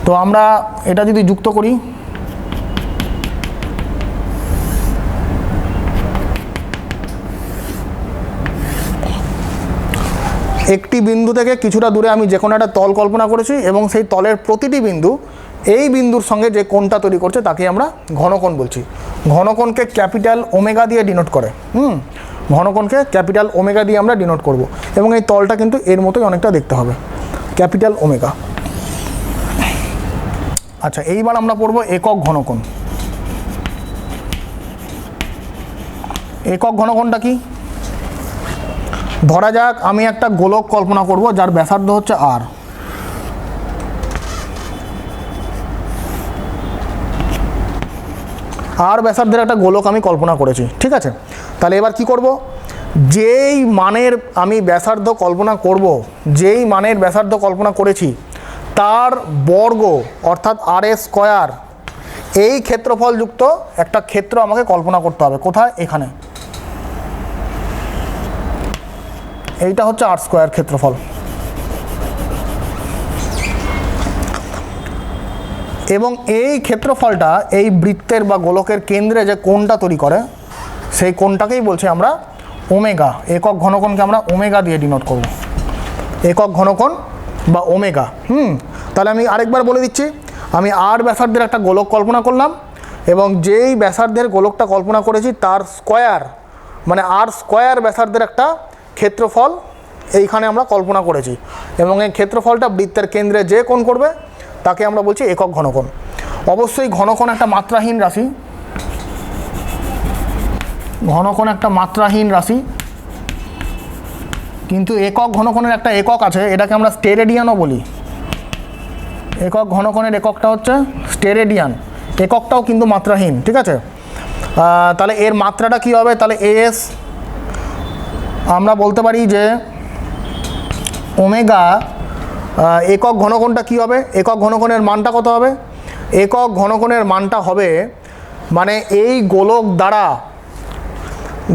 তো আমরা এটা যদি যুক্ত করি, একটি বিন্দু থেকে কিছুটা দূরে আমি যে কোনো একটা তল কল্পনা করেছি, এবং সেই তলের প্রতিটি বিন্দু এই বিন্দুর সঙ্গে যে কোণটা তৈরি করছে তাকে আমরা ঘনকোণ বলছি। ঘনকোণকে ক্যাপিটাল ওমেগা দিয়ে ডিনোট করে। ঘনকোণকে ক্যাপিটাল ওমেগা দিয়ে আমরা ডিনোট করব, এবং এই তলটা কিন্তু এর মতোই অনেকটা দেখতে হবে, ক্যাপিটাল ওমেগা। আচ্ছা, এইবার আমরা পড়ব একক ঘনকোণ। একক ঘনকোণটা কি, ধরা যাক আমি একটা গোলক কল্পনা করব যার ব্যাসার্ধ হচ্ছে আর, আর ব্যাসার্ধের একটা গোলক আমি কল্পনা করেছি। ঠিক আছে, তাহলে এবার কি করব, যেই মানের আমি ব্যাসার্ধ কল্পনা করব, যেই মানের ব্যাসার্ধ কল্পনা করেছি তার বর্গ অর্থাৎ r² এই ক্ষেত্রফলযুক্ত একটা ক্ষেত্র আমাকে কল্পনা করতে হবে। কোথায়, এখানে, এইটা হচ্ছে r² ক্ষেত্রফল। এবং এই ক্ষেত্রফলটা এই বৃত্তের বা গোলকের কেন্দ্রে যে কোণটা তৈরি করে সেই কোণটাকেই বলছি আমরা ওমেগা। একক ঘনকোণকে আমরা ওমেগা দিয়ে ডিনোট করব, একক ঘনকোণ বা ওমেগা। তাহলে আমি আরেকবার বলে দিচ্ছি, আমি আর ব্যাসার্ধের একটা গোলক কল্পনা করলাম, এবং যেই ব্যাসার্ধের গোলকটা কল্পনা করেছি তার স্কোয়ার মানে r² ব্যাসার্ধের একটা ক্ষেত্রফল এইখানে আমরা কল্পনা করেছি, এবং এই ক্ষেত্রফলটা বৃত্তের কেন্দ্রে যে কোণ করবে তাকে আমরা বলছি একক ঘনকোণ। অবশ্যই ঘনকোণ একটা মাত্রাহীন রাশি, ঘনকোণ একটা মাত্রাহীন রাশি, কিন্তু একক ঘনকোণের একটা একক আছে, এটাকে আমরা স্টেরেডিয়ানও বলি। একক ঘনকোণের এককটা হচ্ছে স্টেরেডিয়ান, এককটাও কিন্তু মাত্রাহীন। ঠিক আছে, তাহলে এর মাত্রাটা কী হবে, তাহলে এস আমরা বলতে পারি যে ওমেগা একক ঘনকোণটা কী হবে, একক ঘনকোণের মানটা কত হবে, একক ঘনকোণের মানটা হবে মানে এই গোলক দ্বারা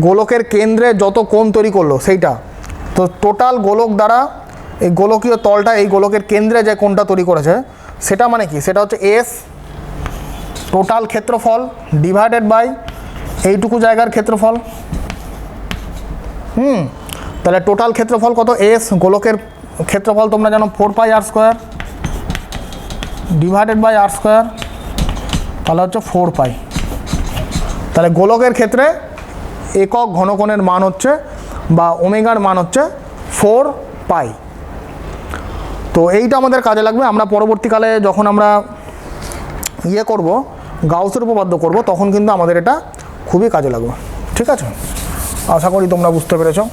গোলকের কেন্দ্রে যত কোণ তৈরি করলো সেইটা, তো টোটাল গোলক দ্বারা এই গোলকীয় তলটা এই গোলকের কেন্দ্রে যে কোণটা তৈরি করেছে সেটা মানে কি, সেটা হচ্ছে এস টোটাল ক্ষেত্রফল ডিভাইডেড বাই এইটুকু জায়গার ক্ষেত্রফল। তাহলে টোটাল ক্ষেত্রফল কত, এস গোলকের ক্ষেত্রফল তোমরা জানো 4πr² ডিভাইডেড বাই r², তাহলে হচ্ছে 4π। তাহলে গোলকের ক্ষেত্রে একক ঘনকোণের মান হচ্ছে বা ওমেগার মান হচ্ছে 4π। তো এইটা আমাদের কাজে লাগবে। আমরা পরবর্তীকালে যখন আমরা ইয়ে করব, গাউসের উপপাদ্য করব, তখন কিন্তু আমাদের এটা খুবই কাজে লাগবে। ঠিক আছে, আশা করি তোমরা বুঝতে পেরেছো।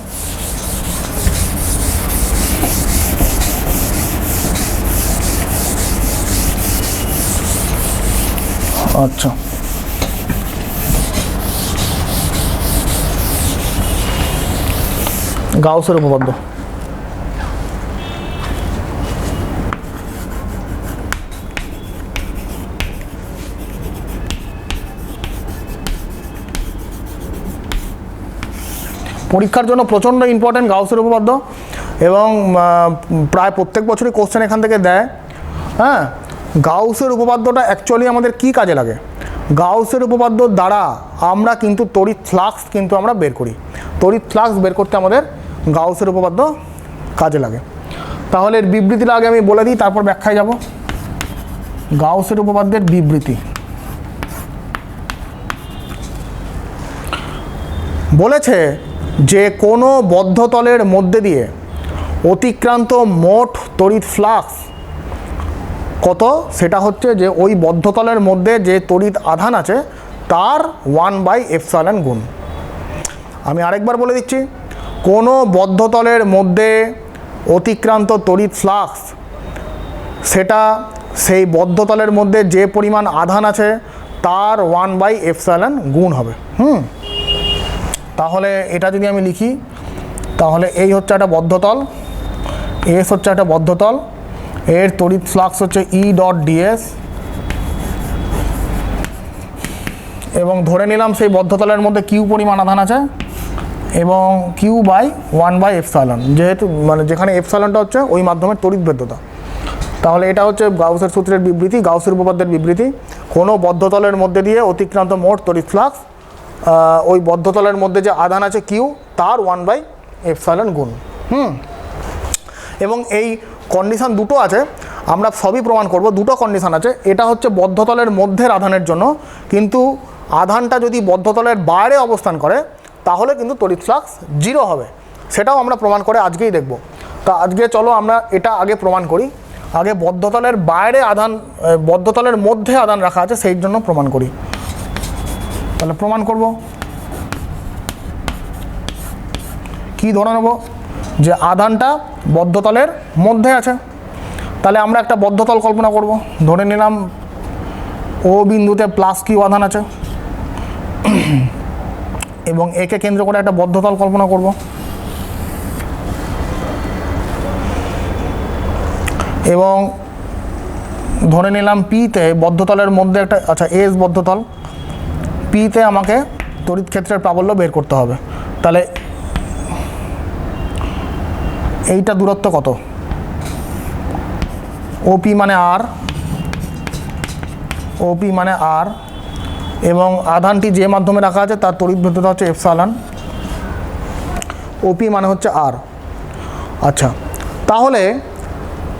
আচ্ছা, গাউসের উপপাদ্য। পরীক্ষার জন্য প্রচণ্ড ইম্পর্ট্যান্ট গাউসের উপপাদ্য, এবং প্রায় প্রত্যেক বছরই কোশ্চেন এখান থেকে দেয়। হ্যাঁ, গাউসের উপপাদ্যটা অ্যাকচুয়ালি আমাদের কি কাজে লাগে? গাউসের উপপাদ্যর দ্বারা আমরা কিন্তু তড়িৎ ফ্লাক্স কিন্তু আমরা বের করি। তড়িৎ ফ্লাক্স বের করতে আমাদের গাউসের উপপাদ্য কাজে লাগে। তাহলে এর বিবৃতিটা আগে আমি বলে দিই, তারপর ব্যাখ্যায় যাব। গাউসের উপপাদ্যের বিবৃতি বলেছে যে কোনো বদ্ধতলের মধ্যে দিয়ে অতিক্রান্ত মোট তড়িৎ ফ্লাক্স কত, সেটা হচ্ছে যে ওই বদ্ধতলের মধ্যে যে তড়িৎ আধান আছে তার 1/ε গুণ। আমি আরেকবার বলে দিচ্ছি, কোনো বদ্ধতলের মধ্যে অতিক্রান্ত তড়িৎ ফ্লাক্স সেটা সেই বদ্ধতলের মধ্যে যে পরিমাণ আধান আছে তার 1/ε গুণ হবে। তাহলে এটা যদি আমি লিখি, তাহলে এই হচ্ছে একটা বদ্ধতল, এস হচ্ছে একটা বদ্ধতল, এর তড়িৎ ফ্লাক্স হচ্ছে E.ds, এবং ধরে নিলাম সেই বদ্ধতলের মধ্যে কিউ পরিমাণ আধান আছে, এবং Q/1/ε, যেহেতু মানে যেখানে এপসাইলনটা হচ্ছে ওই মাধ্যমের তড়িৎ ভেদ্যতা। তাহলে এটা হচ্ছে গাউসের সূত্রের বিবৃতি, গাউসের উপপাদ্যের বিবৃতি। কোনো বদ্ধতলের মধ্যে দিয়ে অতিক্রান্ত মোট তড়িৎ ফ্লাক্স ওই বদ্ধতলের মধ্যে যে আধান আছে কিউ তার 1/ε গুণ। এবং এই কন্ডিশন দুটো আছে, আমরা সবই প্রমাণ করব। দুটো কন্ডিশন আছে, এটা হচ্ছে বদ্ধতলের মধ্যের আধানের জন্য, কিন্তু আধানটা যদি বদ্ধতলের বাইরে অবস্থান করে তাহলে কিন্তু তড়িৎ ফ্লাক্স 0 হবে। সেটাও আমরা প্রমাণ করে আজকেই দেখব। তা আজকে চলো আমরা এটা আগে প্রমাণ করি। আগে বদ্ধতলের বাইরে আধান, বদ্ধতলের মধ্যে আধান রাখা আছে সেই জন্য প্রমাণ করি। তাহলে প্রমাণ করব, কি ধরে নেব, যে আধানটা বদ্ধতলের মধ্যে আছে। তাহলে আমরা একটা বদ্ধতল কল্পনা করব। ধরে নিলাম ও বিন্দুতে +q আধান আছে, এবং একে কেন্দ্র করে একটা বদ্ধতল কল্পনা করব। এবং ধরে নিলাম পিতে বদ্ধতলের মধ্যে একটা, আচ্ছা এস বদ্ধতল, পিতে আমাকে তড়িৎ ক্ষেত্রের প্রাবল্য বের করতে হবে। তাহলে এইটা দূরত্ব কত, ওপি মানে আর, ওপি মানে আর, এবং আধানটি যে মাধ্যমে রাখা আছে তার তড়িৎ ভেদ্যতা হচ্ছে এপসাইলন, ওপি মানে হচ্ছে আর। আচ্ছা, তাহলে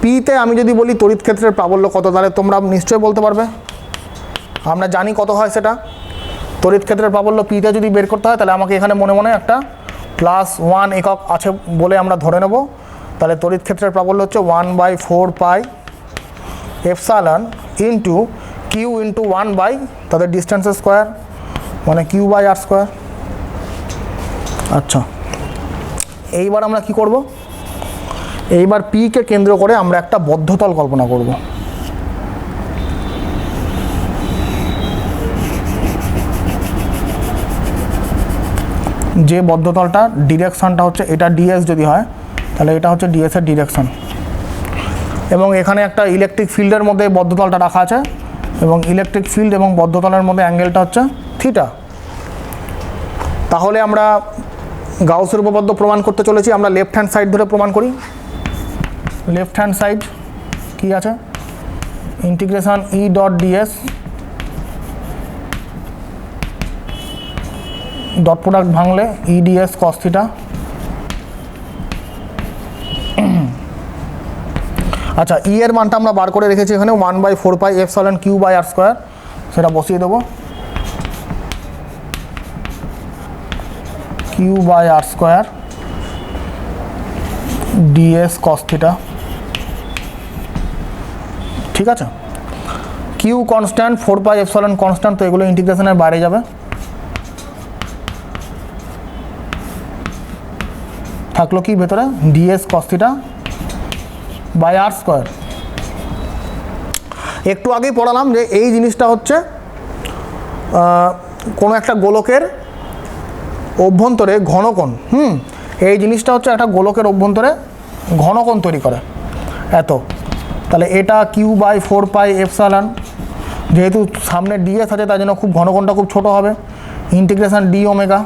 পিতে আমি যদি বলি তড়িৎ ক্ষেত্রের প্রাবল্য কত, তাহলে তোমরা নিশ্চয়ই বলতে পারবে। আমরা জানি কত হয় সেটা। তড়িৎ ক্ষেত্রের প্রাবল্য পিতে যদি বের করতে হয় তাহলে আমাকে এখানে মনে মনে একটা +1 একক আছে বলে আমরা ধরে নেব। তাহলে তড়িৎ ক্ষেত্রের প্রাবল্য হচ্ছে 1/4πε ইন্টু কিউ ইন্টু 1 তাদের ডিস্টেন্সের স্কোয়ার, মানে Q/r²। আচ্ছা, এইবার আমরা কি করব, এইবার পিকে কেন্দ্র করে আমরা একটা বদ্ধতল কল্পনা করব। যে বদ্ধতলটা ডিরেকশনটা হচ্ছে এটা ds যদি হয় তাহলে এটা হচ্ছে ds এর ডিরেকশন, এবং এখানে একটা ইলেকট্রিক ফিল্ডের মধ্যে বদ্ধতলটা রাখা আছে, এবং ইলেকট্রিক ফিল্ড এবং বদ্ধতলের মধ্যে অ্যাঙ্গেলটা হচ্ছে থিটা। তাহলে আমরা গাউসের উপপাদ্য প্রমাণ করতে চলেছি। আমরা লেফট হ্যান্ড সাইড ধরে প্রমাণ করি। লেফট হ্যান্ড সাইড কি আছে, ইন্টিগ্রেশন E.ds ডট প্রোডাক্ট ভাঙলে EDS cos θ। আচ্ছা, ই এর মানটা আমরা বার করে রেখেছি এখানে 1/4πε Q/r², সেটা বসিয়ে দেবো। Q/r² ds cos θ। ঠিক আছে, Q constant, 4 pi epsilon constant, তো এগুলো ইন্টিগ্রেশনের বাইরে যাবে। থাকলো কি ভেতরে, DS cos theta by R square. একটু আগেই পড়ালাম যে এই জিনিসটা হচ্ছে কোনো একটা গোলকের অভ্যন্তরে ঘনকোণ, এই জিনিসটা হচ্ছে একটা গোলকের অভ্যন্তরে ঘনকোণ তৈরি করে এত। তাহলে এটা কিউ বাই 4 পাই এপসাইলন, যেহেতু সামনে ডিএস আছে তার জন্য খুব ঘনকোণটা খুব ছোট হবে, ইন্টিগ্রেশন ডি ওমেগা,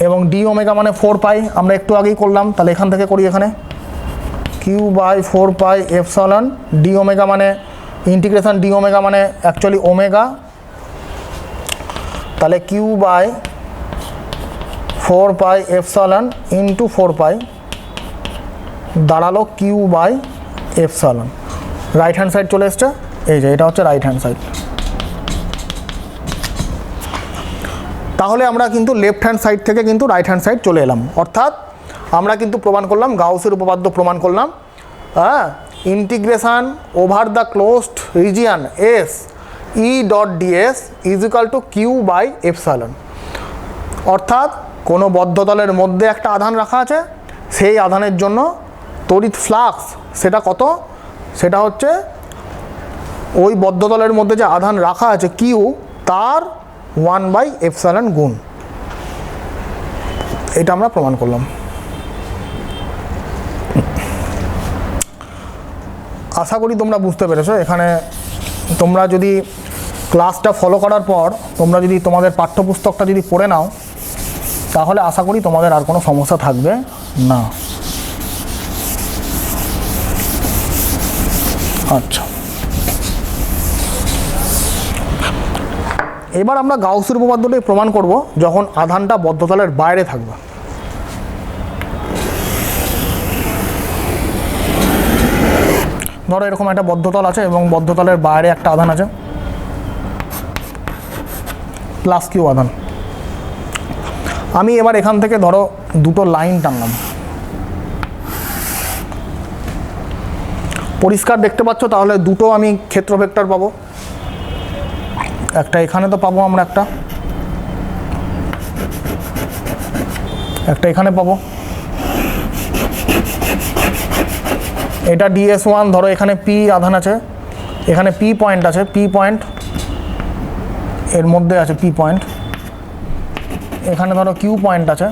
এবং ডি ওমেগা মানে 4 পাই, আমরা একটু আগেই করলাম, তাহলে এখান থেকে করি, এখানে Q by 4 pi epsilon D omega মানে ইন্টিগ্রেশন ডি ওমেগা মানে অ্যাকচুয়ালি ওমেগা, তাহলে Q by 4 pi epsilon into 4 pi দাঁড়ালো Q by epsilon. Right hand side চলে এসছে, এই যে এটা হচ্ছে রাইট হ্যান্ড সাইড। তাহলে আমরা কিন্তু লেফট হ্যান্ড সাইড থেকে কিন্তু রাইট হ্যান্ড সাইড চলে এলাম, অর্থাৎ আমরা কিন্তু প্রমাণ করলাম, গাউসের উপপাদ্য প্রমাণ করলাম, integration over the closed region S E dot DS is equal to Q by epsilon. অর্থাৎ কোনো বদ্ধতলের মধ্যে একটা আধান রাখা আছে, সেই আধানের জন্য তড়িৎ ফ্লাক্স সেটা কত, সেটা হচ্ছে ওই বদ্ধতলের মধ্যে যে আধান রাখা আছে কিউ তার 1 বাই এপসাইলন গুণ। এটা আমরা প্রমাণ করলাম। আশা করি তোমরা বুঝতে পেরেছো। এখানে তোমরা যদি ক্লাসটা ফলো করার পর তোমরা যদি তোমাদের পাঠ্যপুস্তকটা যদি পড়ে নাও, তাহলে আশা করি তোমাদের আর কোনো সমস্যা থাকবে না। আচ্ছা, এবার আমরা গাউসের উপপাদ্যটাই প্রমাণ করব যখন আধানটা বদ্ধতলের বাইরে থাকবে। ধরো এরকম একটা বদ্ধতল আছে এবং বদ্ধতলের বাইরে একটা আধান আছে, প্লাস কিউ আধান। আমি এবার এখান থেকে ধরো দুটো লাইন টানলাম, পরিষ্কার দেখতে পাচ্ছ, তাহলে দুটো আমি ক্ষেত্র ভেক্টর পাবো, একটা এখানে তো পাবো আমরা, একটা এখানে পাবো। এটা DS1, ধরো এখানে পি আধান আছে, এখানে পি পয়েন্ট আছে, পি পয়েন্ট এর মধ্যে আছে পি পয়েন্ট, এখানে ধরো কিউ পয়েন্ট আছে,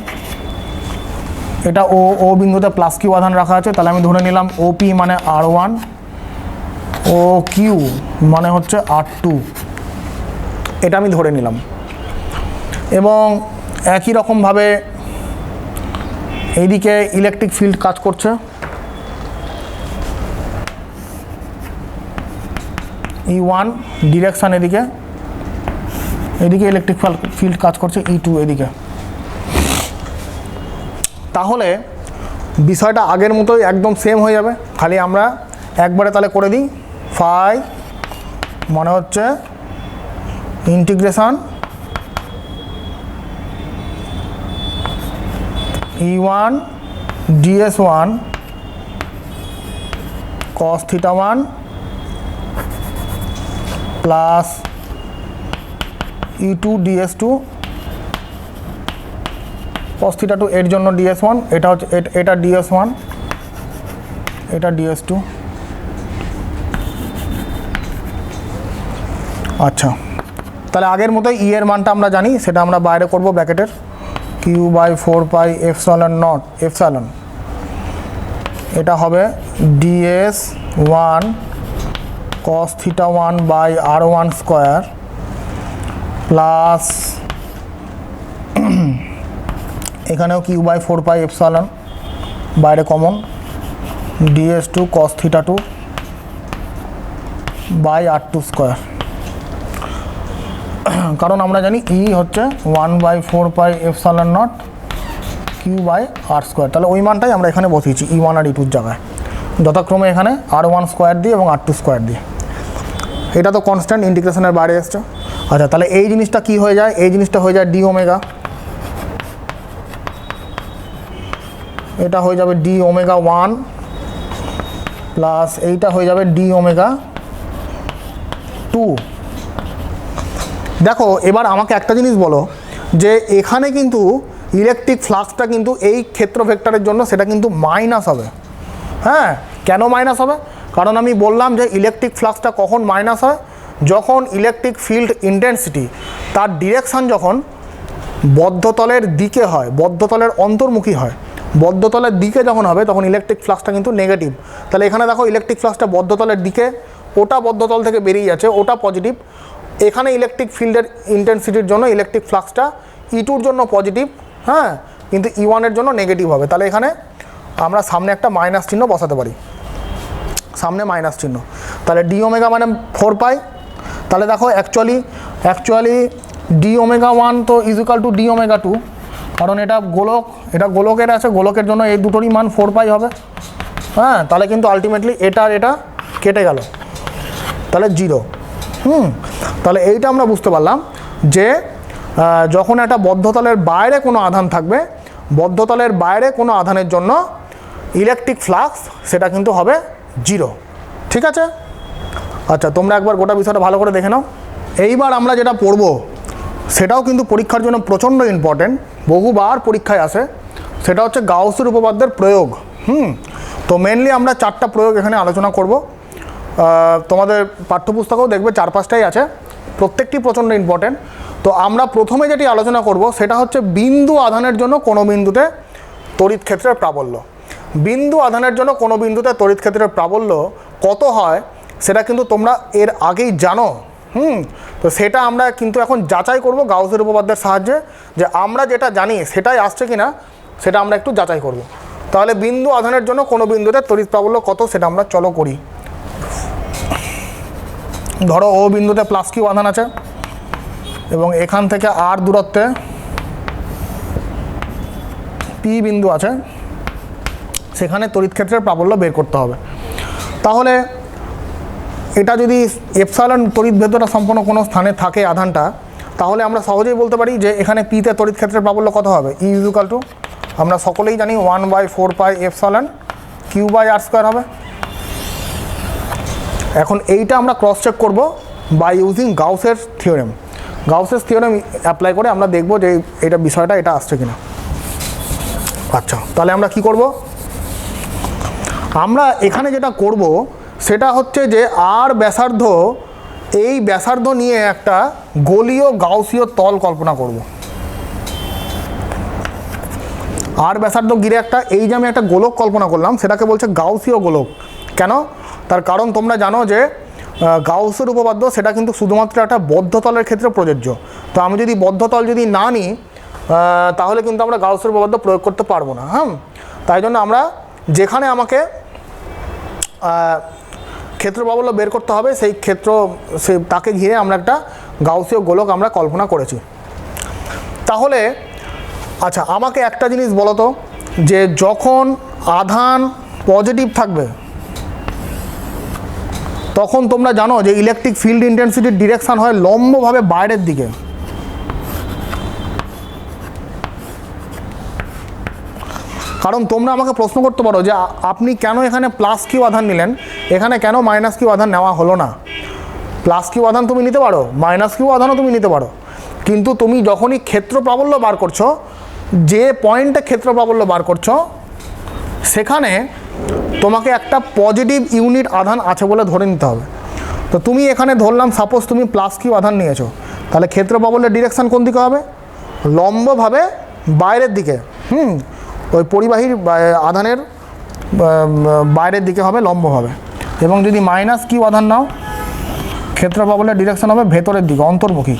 এটা ও বিন্দুতে প্লাস কিউ আধান রাখা আছে, তাহলে আমি ধরে নিলাম OP মানে R1, ও কিউ মানে হচ্ছে R2, এটা আমি ধরে নিলাম। এবং একই রকমভাবে এইদিকে ইলেকট্রিক ফিল্ড কাজ করছে, E1 ডিরেকশান এদিকে, এদিকে ইলেকট্রিক ফিল্ড কাজ করছে E2 এদিকে। তাহলে বিষয়টা আগের মতোই একদম সেম হয়ে যাবে, খালি আমরা একবারে তাহলে করে দিই। ফাই মানে হচ্ছে integration E1 DS1 cos theta 1 plus E2 DS2 cos theta 2, এর জন্য DS1, এটা হচ্ছে এটা DS1, এটা DS2। আচ্ছা, তাহলে আগের মতোই ই এর মানটা আমরা জানি, সেটা আমরা বাইরে করব ব্র্যাকেটের, Q by 4 pi epsilon naught epsilon, এটা হবে DS1 cos theta 1 by R1 square plus এখানেও কিউ বাই 4 পাই এপসাইলন বাইরে কমন, DS2 cos theta 2 by R2 square. কারণ আমরা জানি ই হচ্ছে 1 by 4 pi epsilon naught Q by R square, তাহলে ওই মানটাই আমরা এখানে বসিয়েছি E1 আর E2 জায়গায়, যথাক্রমে এখানে R1 স্কোয়ার দিয়ে এবং R2 স্কোয়ার দিয়ে। এটা তো কনস্ট্যান্ট, ইন্টিগ্রেশনের বাইরে এসছে। আচ্ছা, তাহলে এই জিনিসটা কি হয়ে যায়, এই জিনিসটা হয়ে যায় ডি ওমেগা, এটা হয়ে যাবে ডি ওমেগা 1 প্লাস এইটা হয়ে যাবে ডি ওমেগা 2। দেখো এবার আমাকে একটা জিনিস বলো যে এখানে কিন্তু ইলেকট্রিক ফ্লাক্সটা কিন্তু এই ক্ষেত্র ভেক্টরের জন্য সেটা কিন্তু মাইনাস হবে। হ্যাঁ, কেন মাইনাস হবে? কারণ আমি বললাম যে ইলেকট্রিক ফ্লাক্সটা কখন মাইনাস হয়, যখন ইলেকট্রিক ফিল্ড ইন্টেন্সিটি তার ডিরেকশান যখন বদ্ধতলের দিকে হয়, বদ্ধতলের অন্তর্মুখী হয়, বদ্ধতলের দিকে যখন হবে তখন ইলেকট্রিক ফ্লাক্সটা কিন্তু নেগেটিভ। তাহলে এখানে দেখো ইলেকট্রিক ফ্লাক্সটা বদ্ধতলের দিকে, ওটা বদ্ধতল থেকে বেরিয়ে যাচ্ছে, ওটা পজিটিভ। এখানে ইলেকট্রিক ফিল্ডের ইন্টেন্সিটির জন্য ইলেকট্রিক ফ্লাক্সটা E2-র জন্য পজিটিভ, হ্যাঁ, কিন্তু E1-এর জন্য নেগেটিভ হবে। তাহলে এখানে আমরা সামনে একটা মাইনাস চিহ্ন বসাতে পারি, সামনে মাইনাস চিহ্ন। তাহলে ডি ওমেগা মানে 4 পাই। তাহলে দেখো অ্যাকচুয়ালি ডি ওমেগা 1 তো is equal two D omega 2, কারণ এটা গোলক, এটা গোলকের আছে, গোলকের জন্য এই দুটোরই মান 4 পাই হবে। হ্যাঁ, তাহলে কিন্তু আলটিমেটলি এটা আর এটা কেটে গেল, তাহলে 0। তাহলে এইটা আমরা বুঝতে পারলাম যে যখন একটা বদ্ধতলের বাইরে কোনো আধান থাকবে, বদ্ধতলের বাইরে কোনো আধানের জন্য ইলেকট্রিক ফ্লাক্স সেটা কিন্তু হবে 0। ঠিক আছে? আচ্ছা, তোমরা একবার গোটা বিষয়টা ভালো করে দেখে নাও। এইবার আমরা যেটা পড়ব সেটাও কিন্তু পরীক্ষার জন্য প্রচণ্ড ইম্পর্টেন্ট, বহুবার পরীক্ষায় আসে, সেটা হচ্ছে গাউসের উপপাদ্যের প্রয়োগ। তো মেনলি আমরা 4টা প্রয়োগ এখানে আলোচনা করব। তোমাদের পাঠ্যপুস্তকেও দেখবে 4-5টাই আছে, প্রত্যেকটি প্রচণ্ড ইম্পর্টেন্ট। তো আমরা প্রথমে যেটি আলোচনা করব সেটা হচ্ছে বিন্দু আধানের জন্য কোনো বিন্দুতে তড়িৎ ক্ষেত্রের প্রাবল্য। বিন্দু আধানের জন্য কোনো বিন্দুতে তড়িৎ ক্ষেত্রের প্রাবল্য কত হয় সেটা কিন্তু তোমরা এর আগেই জানো। তো সেটা আমরা কিন্তু এখন যাচাই করব গাউসের উপপাদ্যের সাহায্যে, যে আমরা যেটা জানি সেটাই আসছে কিনা সেটা আমরা একটু যাচাই করব। তাহলে বিন্দু আধানের জন্য কোনো বিন্দুতে তড়িৎ প্রাবল্য কত সেটা আমরা চলো করি। ধরো ও বিন্দুতে প্লাস কিউ আধান আছে এবং এখান থেকে আর দূরত্বে পি বিন্দু আছে, সেখানে তড়িৎ ক্ষেত্রের প্রাবল্য বের করতে হবে। তাহলে এটা যদি এপসাইলন তড়িৎ ভেদ্যতা সম্পন্ন কোনো স্থানে থাকে আধানটা, তাহলে আমরা সহজেই বলতে পারি যে এখানে পিতে তড়িৎ ক্ষেত্রের প্রাবল্য কত হবে, ই ইজ ইকুয়াল টু, আমরা সকলেই জানি 1/4 pi epsilon Q by R square হবে। এখন এইটা আমরা ক্রস চেক করব বাই ইউজিং গাউসের থিওরেম। গাউসের থিওরেম অ্যাপ্লাই করে আমরা দেখব যে এটা বিষয়টা এটা আসছে কিনা। আচ্ছা, তাহলে আমরা কি করব? আমরা এখানে যেটা করব সেটা হচ্ছে যে আর ব্যাসার্ধ, এই ব্যাসার্ধ নিয়ে একটা গোলীয় গাউসীয় তল কল্পনা করব। আর ব্যাসার্ধ ঘিরে একটা, এই যে আমি একটা গোলক কল্পনা করলাম সেটাকে বলছে গাউসীয় গোলক। কেন? তার কারণ তোমরা জানো যে গাউসের উপপাদ্য সেটা কিন্তু শুধুমাত্র একটা বদ্ধতলের ক্ষেত্রে প্রযোজ্য। তো আমি যদি বদ্ধতল যদি না নিই তাহলে কিন্তু আমরা গাউসের উপপাদ্য প্রয়োগ করতে পারবো না। তাই জন্য আমরা যেখানে আমাকে ক্ষেত্র প্রাবল্য বের করতে হবে সেই ক্ষেত্র, সে তাকে ঘিরে আমরা একটা গাউসীয় গোলক আমরা কল্পনা করেছি। তাহলে আচ্ছা, আমাকে একটা জিনিস বলো তো, যে যখন আধান পজিটিভ থাকবে তখন তোমরা জানো যে ইলেকট্রিক ফিল্ড ইন্টেন্সিটির ডিরেকশান হয় লম্বভাবে বাইরের দিকে। কারণ তোমরা আমাকে প্রশ্ন করতে পারো যে আপনি কেন এখানে প্লাস কিউ আধান নিলেন, এখানে কেন মাইনাস কিউ আধান নেওয়া হলো না? প্লাস কিউ আধান তুমি নিতে পারো, মাইনাস কিউ আধানও তুমি নিতে পারো, কিন্তু তুমি যখনই ক্ষেত্র প্রাবল্য বার করছো, যে পয়েন্টে ক্ষেত্র প্রাবল্য বার করছো সেখানে তোমাকে একটা পজিটিভ ইউনিট আধান আছে বলে ধরে নিতে হবে। তো তুমি এখানে ধরলাম সাপোজ তুমি প্লাস কিউ আধান নিয়েছো, তাহলে ক্ষেত্র প্রাবল্যের ডিরেকশান কোন দিকে হবে? লম্বভাবে বাইরের দিকে। ওই পরিবাহীর আধানের বাইরের দিকে হবে লম্বভাবে। এবং যদি মাইনাস কিউ আধান নাও, ক্ষেত্র প্রাবল্যের ডিরেকশান হবে ভেতরের দিকে, অন্তর্মুখী,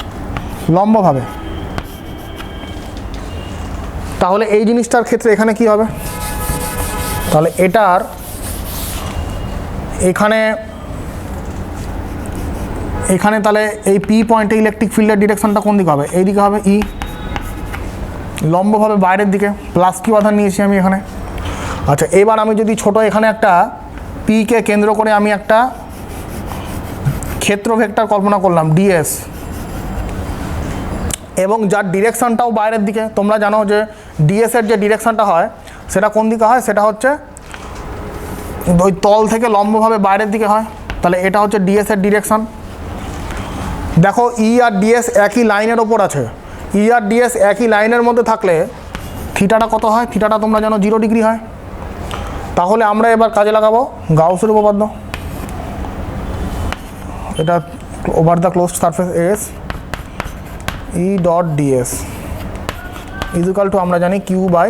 লম্বভাবে। তাহলে এই জিনিসটার ক্ষেত্রে এখানে কি হবে? তাহলে এটার এখানে তাহলে এই পি পয়েন্টে ইলেকট্রিক ফিল্ডের ডিরেকশনটা কোন দিকে হবে? এই দিকে হবে, ই, লম্বভাবে বাইরের দিকে। প্লাস কিউ আধান নিয়েছি আমি এখানে। আচ্ছা, এবার আমি যদি ছোট এখানে একটা পিকে কেন্দ্র করে আমি একটা ক্ষেত্র ভেক্টর কল্পনা করলাম ডিএস, এবং যার ডিরেকশানটাও বাইরের দিকে। তোমরা জানো যে ডিএসের যে ডিরেকশানটা হয় সেটা কোন দিকে হয়? সেটা হচ্ছে ওই তল থেকে লম্বভাবে বাইরের দিকে হয়, তাহলে এটা হচ্ছে ডিএস এর ডিরেকশান। দেখো ই আর ডিএস একই লাইনের ওপর আছে, ই আর ডিএস একই লাইনের মধ্যে থাকলে থিটাটা কত হয়? থিটাটা তোমরা জানো 0 ডিগ্রি হয়। তাহলে আমরা এবার কাজে লাগাবো গাউসের উপপাদ্য। এটা over the closed surface S E dot DS equal two আমরা জানি কিউ বাই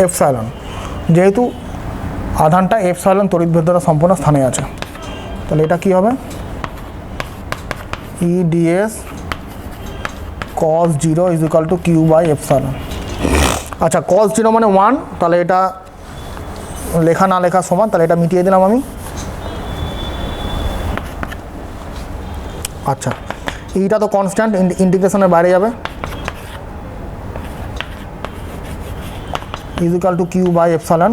এপসাইলন, যেহেতু আধানটা এপসাইলন তড়িৎভেদ দ্বারা সম্পূর্ণ স্থানে আছে, তাহলে এটা কি হবে? E DS cos 0 equal to Q by epsilon. আচ্ছা, কস 0 মানে 1, তাহলে এটা লেখা না লেখা সমান, তাহলে এটা মিটিয়ে দিলাম আমি। আচ্ছা, এইটা তো কনস্ট্যান্ট, ইন্টিগ্রেশনের বাইরে যাবে, equal to Q by epsilon.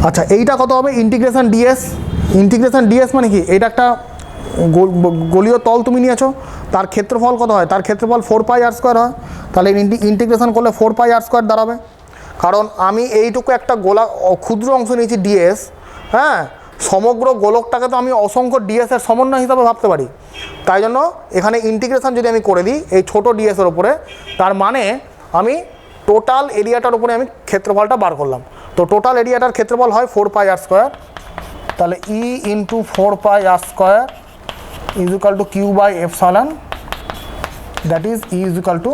আচ্ছা, এইটা কত হবে? Integration DS. ইন্টিগ্রেশন ডিএস মানে কি? এইটা একটা গোলীয় তল তুমি নিয়েছো, তার ক্ষেত্রফল কত হয়? তার ক্ষেত্রফল 4 পাই আর স্কোয়ার হয়, তাহলে ইন্টিগ্রেশন করলে 4 পাই আর স্কোয়ার দাঁড়াবে। কারণ আমি এইটুকু একটা ক্ষুদ্র অংশ নিয়েছি ডিএস, হ্যাঁ, সমগ্র গোলকটাকে তো আমি অসংখ্য ডিএসের সমন্বয় হিসাবে ভাবতে পারি। তাই জন্য এখানে ইন্টিগ্রেশন যদি আমি করে দিই এই ছোটো ডিএসের ওপরে, তার মানে আমি টোটাল এরিয়াটার উপরে আমি ক্ষেত্রফলটা বার করলাম। তো টোটাল এরিয়াটার ক্ষেত্রফল হয় 4 পাই আর স্কোয়ার, তাহলে E into 4 pi R square is equal to Q by epsilon, that is E is equal to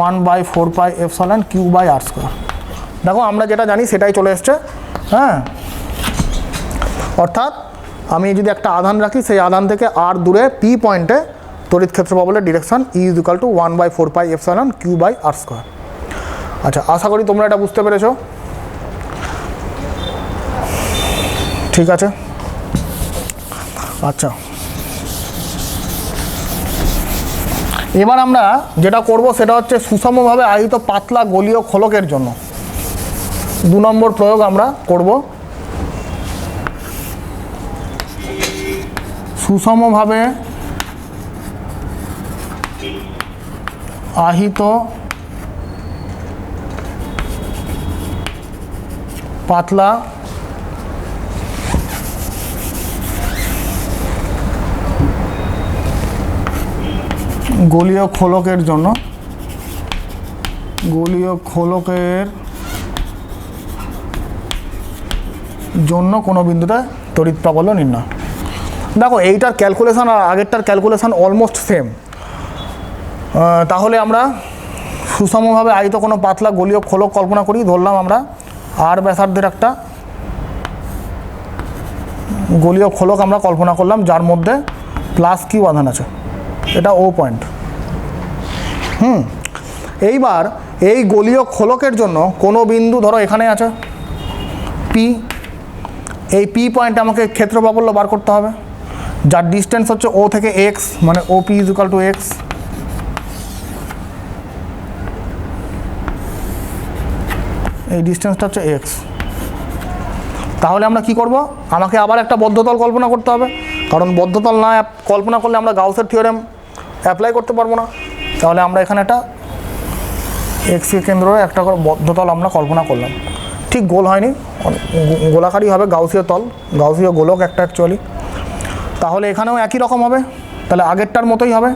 1/4 pi epsilon Q by R square. দেখো আমরা যেটা জানি সেটাই চলে এসছে, হ্যাঁ। অর্থাৎ আমি যদি একটা আধান রাখি, সেই আধান থেকে আর দূরে পি পয়েন্টে তড়িৎ ক্ষেত্র প্রবলের direction E is equal to 1/4 pi epsilon Q by R square. আচ্ছা, আশা করি তোমরা এটা বুঝতে পেরেছো, ঠিক আছে। আচ্ছা, এবার আমরা যেটা করব সেটা হচ্ছে সুষমভাবে আহিত পাতলা গোলীয় খোলকের জন্য 2 নম্বর প্রয়োগ আমরা করব। সুষমভাবে আহিত পাতলা গোলীয় খোলকের জন্য কোনো বিন্দুতে তড়িৎ প্রাবল্য নির্ণয়। দেখো এইটার ক্যালকুলেশন আর আগেরটার ক্যালকুলেশন অলমোস্ট সেম। তাহলে আমরা সুষমভাবে আহিত কোনো পাতলা গোলীয় খোলক কল্পনা করি। ধরলাম আমরা আর ব্যাসার্ধের একটা গোলীয় খোলক আমরা কল্পনা করলাম, যার মধ্যে প্লাস কিউ আধান আছে, এটা ও পয়েন্ট। এইবার এই গোলীয় খোলকের জন্য কোনো বিন্দু ধরো এখানে আছে পি, এই পি পয়েন্টে আমাকে ক্ষেত্র প্রাবল্য বার করতে হবে, যার ডিস্টেন্স হচ্ছে ও থেকে এক্স, মানে O P is equal to X. এই ডিস্টেন্সটা হচ্ছে এক্স। তাহলে আমরা কি করব? আমাকে আবার একটা বদ্ধতল কল্পনা করতে হবে, কারণ বদ্ধতল না কল্পনা করলে আমরা গাউসের থিওরেম অ্যাপ্লাই করতে পারবো না। তাহলে আমরা এখানে একটা এক্সকে কেন্দ্র একটা করে বদ্ধতল আমরা কল্পনা করলাম। ঠিক গোল হয়নি, গোলাকারই হবে, গাউসীয় তল, গাউসীয় গোলক একটা অ্যাকচুয়ালি। তাহলে এখানেও একই রকম হবে, তাহলে আগেরটার মতোই হবে।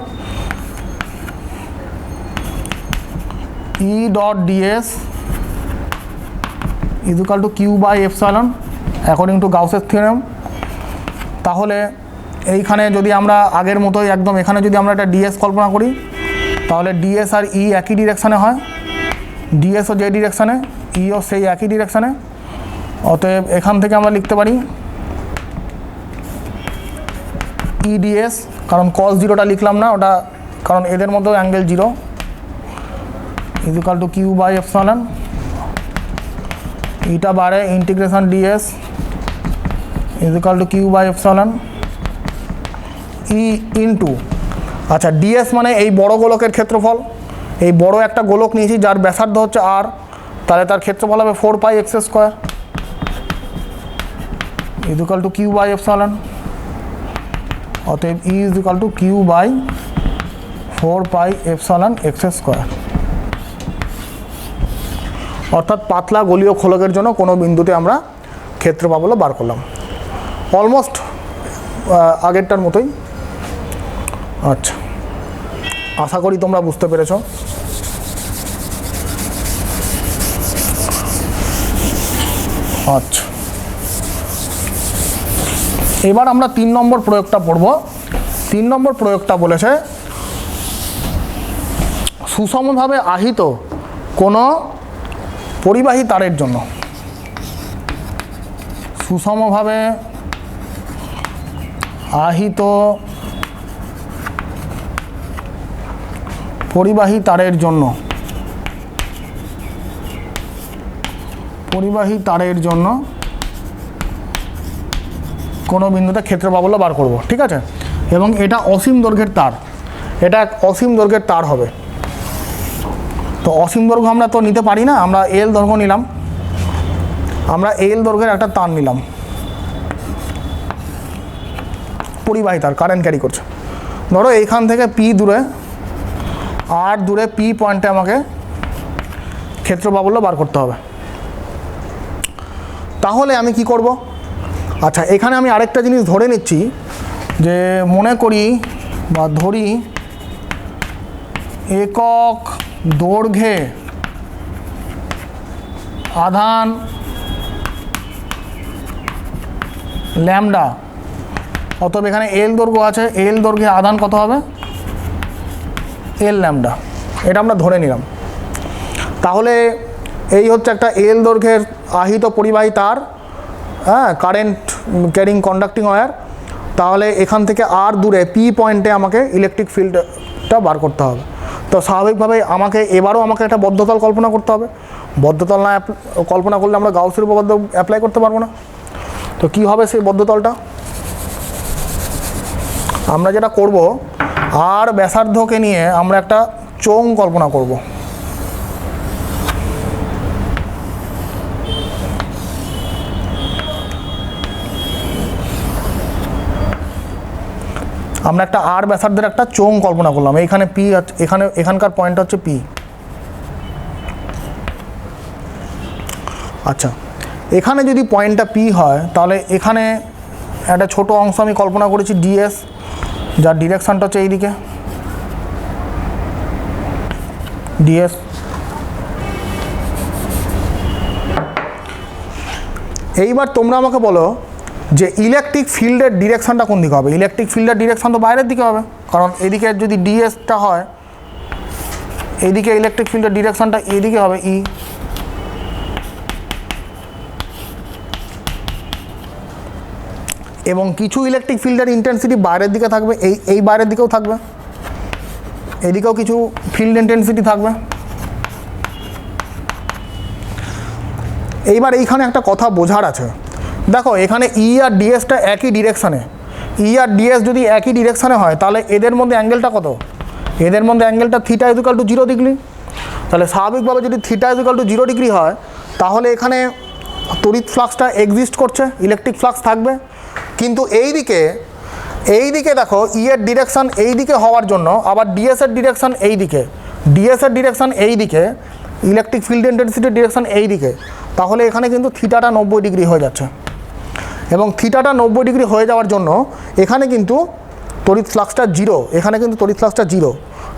E dot DS is equal to Q by epsilon according to গাউসের থিওরেম। তাহলে এইখানে যদি আমরা আগের মতোই একদম এখানে যদি আমরা একটা ডিএস কল্পনা করি, তাহলে ডিএস আর ই একই ডিরেকশানে হয়, ডিএসও যে ডিরেকশানে, ইও সেই একই ডিরেকশানে। অতএব এখান থেকে আমরা লিখতে পারি ইডিএস, কারণ কস 0টা লিখলাম না ওটা, কারণ এদের মধ্যেও angle 0, is equal to Q by epsilon, এটা বাড়ে integration DS is equal to Q by epsilon E into, আচ্ছা ডিএস মানে এই বড় গোলকের ক্ষেত্রফল, এই বড় একটা গোলক নিয়েছি যার ব্যাসার্ধ হচ্ছে আর, তাহলে তার ক্ষেত্রফল হবে 4 pi X square is equal to Q by epsilon. অতএব E is equal to Q by 4 pi epsilon X square. অর্থাৎ পাতলা গলীয় খোলকের জন্য কোনো বিন্দুতে আমরা ক্ষেত্র প্রাবল্য বার করলাম। অলমোস্ট আগেরটার মতোই। আচ্ছা, আশা করি তোমরা বুঝতে পেরেছো। আচ্ছা, এবার আমরা 3 নম্বর প্রয়োগটা পড়ব। 3 নম্বর প্রয়োগটা বলেছে সুষমভাবে আহিত কোনো পরিবাহী তারের জন্য, সুষমভাবে আহিত পরিবাহী তারের জন্য, পরিবাহী তারের জন্য কোনো বিন্দুতে ক্ষেত্র প্রাবল্য বার করব, ঠিক আছে? এবং এটা অসীম দৈর্ঘ্যের তার, এটা অসীম দৈর্ঘ্যের তার হবে। তো অসীম দৈর্ঘ্য আমরা তো নিতে পারি না, আমরা এল দৈর্ঘ্য নিলাম, আমরা এল দৈর্ঘ্যের একটা তার নিলাম, পরিবাহী তার, কারেন্ট ক্যারি করছে। ধরো এইখান থেকে পি দূরে, আর দূরে পি পয়েন্টে আমাকে ক্ষেত্র প্রাবল্য বার করতে হবে। তাহলে আমি কি করব? আচ্ছা, এখানে আমি আরেকটা জিনিস ধরে নিচ্ছি, যে মনে করি বা ধরি একক দৈর্ঘ্যে আধান ল্যামডা, অতএব এখানে এল দৈর্ঘ্য আছে, এল দৈর্ঘ্যে আধান কত হবে? এল ল্যামডা, এটা আমরা ধরে নিলাম। তাহলে এই হচ্ছে একটা এল দৈর্ঘ্যের আহিত পরিবাহী তার, হ্যাঁ, কারেন্ট ক্যারিং কন্ডাক্টিং ওয়্যার। তাহলে এখান থেকে আর দূরে পি পয়েন্টে আমাকে ইলেকট্রিক ফিল্ডটা বার করতে হবে। তো স্বাভাবিকভাবে এবারও আমাকে একটা বদ্ধতল কল্পনা করতে হবে। বদ্ধতল না কল্পনা করলে আমরা গাউসের উপপাদ্য অ্যাপ্লাই করতে পারবো না। তো কি হবে সেই বদ্ধতলটা? আমরা যেটা করব, আর ব্যাসার্ধকে নিয়ে আমরা একটা চোঙ কল্পনা করব। আমরা একটা আর ব্যাসার্ধের একটা চোঙ কল্পনা করলাম। এইখানে পি, এখানকার পয়েন্ট হচ্ছে পি। আচ্ছা, এখানে যদি পয়েন্টটা পি হয়, তাহলে এখানে একটা ছোট অংশ আমি কল্পনা করেছি ডিএস, যার ডিরেকশানটা হচ্ছে এইদিকে, ডিএস। এইবার তোমরা আমাকে বলো যে ইলেকট্রিক ফিল্ডের ডিরেকশানটা কোন দিকে হবে? ইলেকট্রিক ফিল্ডের ডিরেকশান তো বাইরের দিকে হবে, কারণ এদিকে যদি ডিএসটা হয়, এইদিকে ইলেকট্রিক ফিল্ডের ডিরেকশানটা এদিকে হবে, ই। এবং কিছু ইলেকট্রিক ফিল্ডের ইন্টেন্সিটি বাইরের দিকে থাকবে, এই বাইরের দিকেও থাকবে, এদিকেও কিছু ফিল্ড ইন্টেন্সিটি থাকবে। এইবার এইখানে একটা কথা বোঝার আছে। দেখো, এখানে ই আর ডিএসটা একই ডিরেকশানে, ই আর ডিএস যদি একই ডিরেকশানে হয়, তাহলে এদের মধ্যে অ্যাঙ্গেলটা কত? এদের মধ্যে অ্যাঙ্গেলটা থিটা ইকুয়াল টু 0 ডিগ্রি। তাহলে স্বাভাবিকভাবে যদি থিটা ইকুয়াল টু 0 ডিগ্রি হয়, তাহলে এখানে তড়িৎ ফ্লাক্সটা এক্সিস্ট করছে, ইলেকট্রিক ফ্লাক্স থাকবে। কিন্তু এইদিকে দেখো, ই এর ডিরেকশান এই দিকে হওয়ার জন্য আবার ডিএসের ডিরেকশান এই দিকে, ডিএসের ডিরেকশান এই দিকে, ইলেকট্রিক ফিল্ড ইন্টেন্সিটির ডিরেকশান এই দিকে। তাহলে এখানে কিন্তু থিটাটা 90 ডিগ্রি হয়ে যাচ্ছে, এবং থিটাটা 90 ডিগ্রি হয়ে যাওয়ার জন্য এখানে কিন্তু তড়িৎ ফ্লাক্সটা 0, এখানে কিন্তু তড়িৎ ফ্লাক্সটা 0।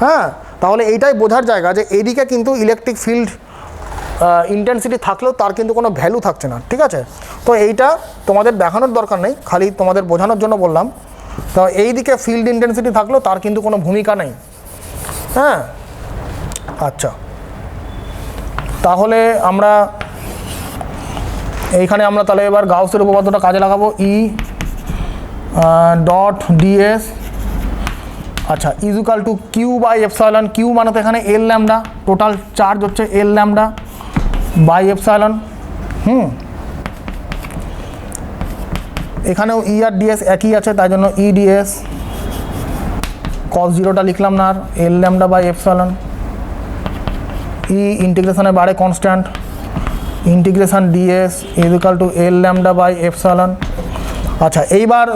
হ্যাঁ, তাহলে এইটাই বোঝার জায়গা যে এইদিকে কিন্তু ইলেকট্রিক ফিল্ড ইন্টেন্সিটি থাকলেও তার কিন্তু কোনো ভ্যালু থাকছে না, ঠিক আছে? তো এইটা তোমাদের দেখানোর দরকার নেই, খালি তোমাদের বোঝানোর জন্য বললাম। তো এই দিকে ফিল্ড ইন্টেন্সিটি থাকলেও তার কিন্তু কোনো ভূমিকা নেই। হ্যাঁ, আচ্ছা, তাহলে আমরা এইখানে তাহলে এবার গাউসের উপপাদ্যটা কাজে লাগাবো। ই ডট ডিএস, আচ্ছা, is equal to Q by epsilon. Q মানে তো এখানে এল ল্যামডা, টোটাল চার্জ হচ্ছে এল ল্যামডা বাই এপসাইলন। এখানেও ই আর ডিএস একই আছে, তাই জন্য ই ডিএস কস 0টা লিখলাম না, আর L lambda by epsilon. E ইন্টিগ্রেশনের বারে constant, integration DS equal to L lambda by epsilon. আচ্ছা, এইবার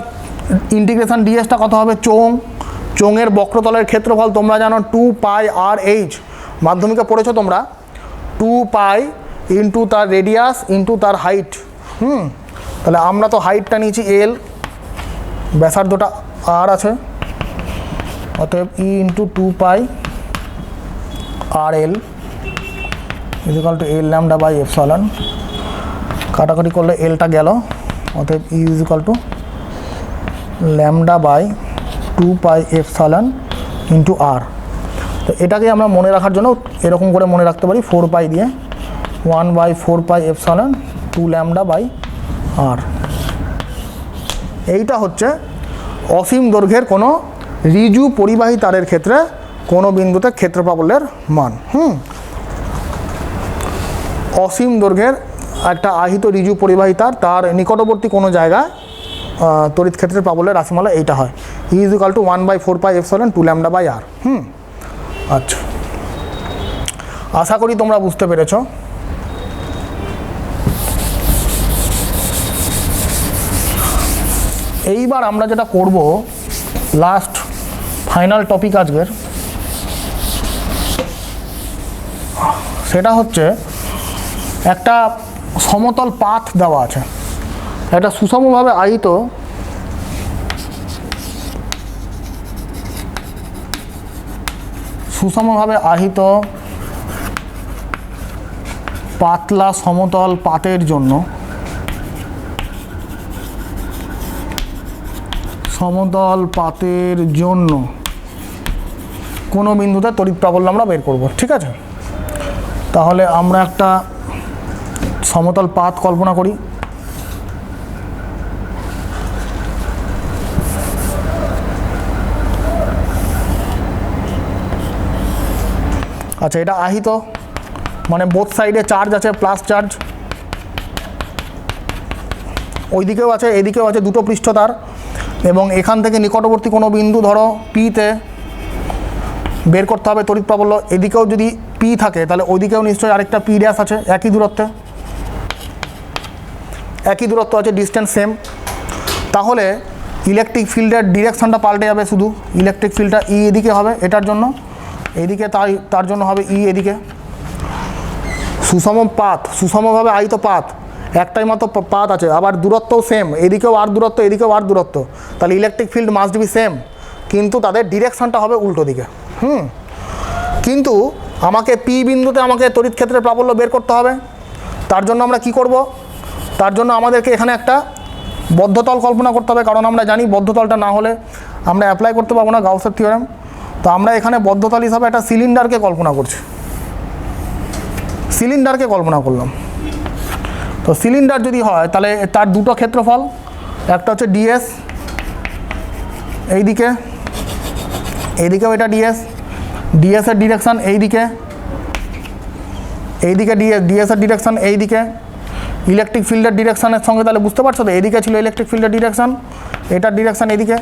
ইন্টিগ্রেশন ডিএসটা কত হবে? চোঙের বক্রতলের ক্ষেত্রফল তোমরা জানো 2 পাই আর এইচ, মাধ্যমিকে পড়েছো তোমরা। 2 পাই ইন্টু তার রেডিয়াস ইন্টু তার হাইট। তাহলে আমরা তো হাইটটা নিয়েছি এল, ব্যাসার্ধটা আর আছে, অতএব E into 2 pi R L equal to L lambda by epsilon. কাটাকাটি করলে এলটা গেল, অতএব E is equal to lambda by 2 pi epsilon into R. তো এটাকে আমরা মনে রাখার জন্য এরকম করে মনে রাখতে পারি 4 পাই দিয়ে 1/4 পাই এপসাইলন 2 ল্যামডা বাই আর। এইটা হচ্ছে অসীম দৈর্ঘ্যের কোনো ঋজু পরিবাহী তারের ক্ষেত্রে কোনো বিন্দুতে ক্ষেত্র প্রাবল্যের মান। অসীম দৈর্ঘ্যের একটা আহিত ঋজু পরিবাহী তার নিকটবর্তী কোনো জায়গায় তড়িৎ ক্ষেত্রের প্রাবল্যের রাশিমালা এইটা হয়, E is equal to 1/4 pi epsilon 2 lambda by R. আচ্ছা, আশা করি তোমরা বুঝতে পেরেছ। এইবার আমরা যেটা করব, লাস্ট ফাইনাল টপিক আজকের, সেটা হচ্ছে একটা সমতল পাথ দেওয়া আছে, একটা সুষমভাবে আহিত পাতলা সমতল পাতের জন্য কোনো বিন্দুতে তড়িৎ প্রাবল্য আমরা বের করব। ঠিক আছে, তাহলে আমরা একটা সমতল পাত কল্পনা করি। আচ্ছা, এটা আহিত, মানে বোথ সাইডে চার্জ আছে, প্লাস চার্জ, ওইদিকেও আছে এদিকেও আছে, দুটো পৃষ্ঠ তার, এবং এখান থেকে নিকটবর্তী কোনো বিন্দু ধরো পিতে বের করতে হবে তড়িৎ প্রাবল্য। এদিকেও যদি পি থাকে তাহলে ওইদিকেও নিশ্চয়ই আরেকটা পি ড্যাশ আছে, একই দূরত্ব আছে, ডিস্টেন্স সেম। তাহলে ইলেকট্রিক ফিল্ডের ডিরেকশনটা পাল্টে যাবে, শুধু ইলেকট্রিক ফিল্ডটা ই এদিকে হবে এটার জন্য, এদিকে তার জন্য হবে ই এদিকে। সুষমভাবে আহিত পাত, একটাই মতো পাত আছে, আবার দূরত্বও সেম, এদিকেও আর দূরত্ব এদিকেও আর দূরত্ব, তাহলে electric field must be same, কিন্তু তাদের ডিরেকশনটা হবে উল্টো দিকে। কিন্তু আমাকে পি বিন্দুতে আমাকে তড়িৎ ক্ষেত্রের প্রাবল্য বের করতে হবে। তার জন্য আমরা কি করব? তার জন্য আমাদেরকে এখানে একটা বদ্ধতল কল্পনা করতে হবে, কারণ আমরা জানি বদ্ধতলটা না হলে আমরা অ্যাপ্লাই করতে পারবো না গাউসের থিওরেম। তো আমরা এখানে বদ্ধতল হিসাবে একটা সিলিন্ডারকে কল্পনা করলাম। তো সিলিন্ডার যদি হয় তাহলে তার দুটো ক্ষেত্রফল, একটা হচ্ছে ডিএস, এইদিকেও এটা ডিএস এর ডিরেকশান এইদিকে ডিএস এর ডিরেকশান এইদিকে, ইলেকট্রিক ফিল্ডের ডিরেকশানের সঙ্গে, তাহলে বুঝতে পারছো তো এদিকে ছিল ইলেকট্রিক ফিল্ডের ডিরেকশান, এটার ডিরেকশান এদিকে,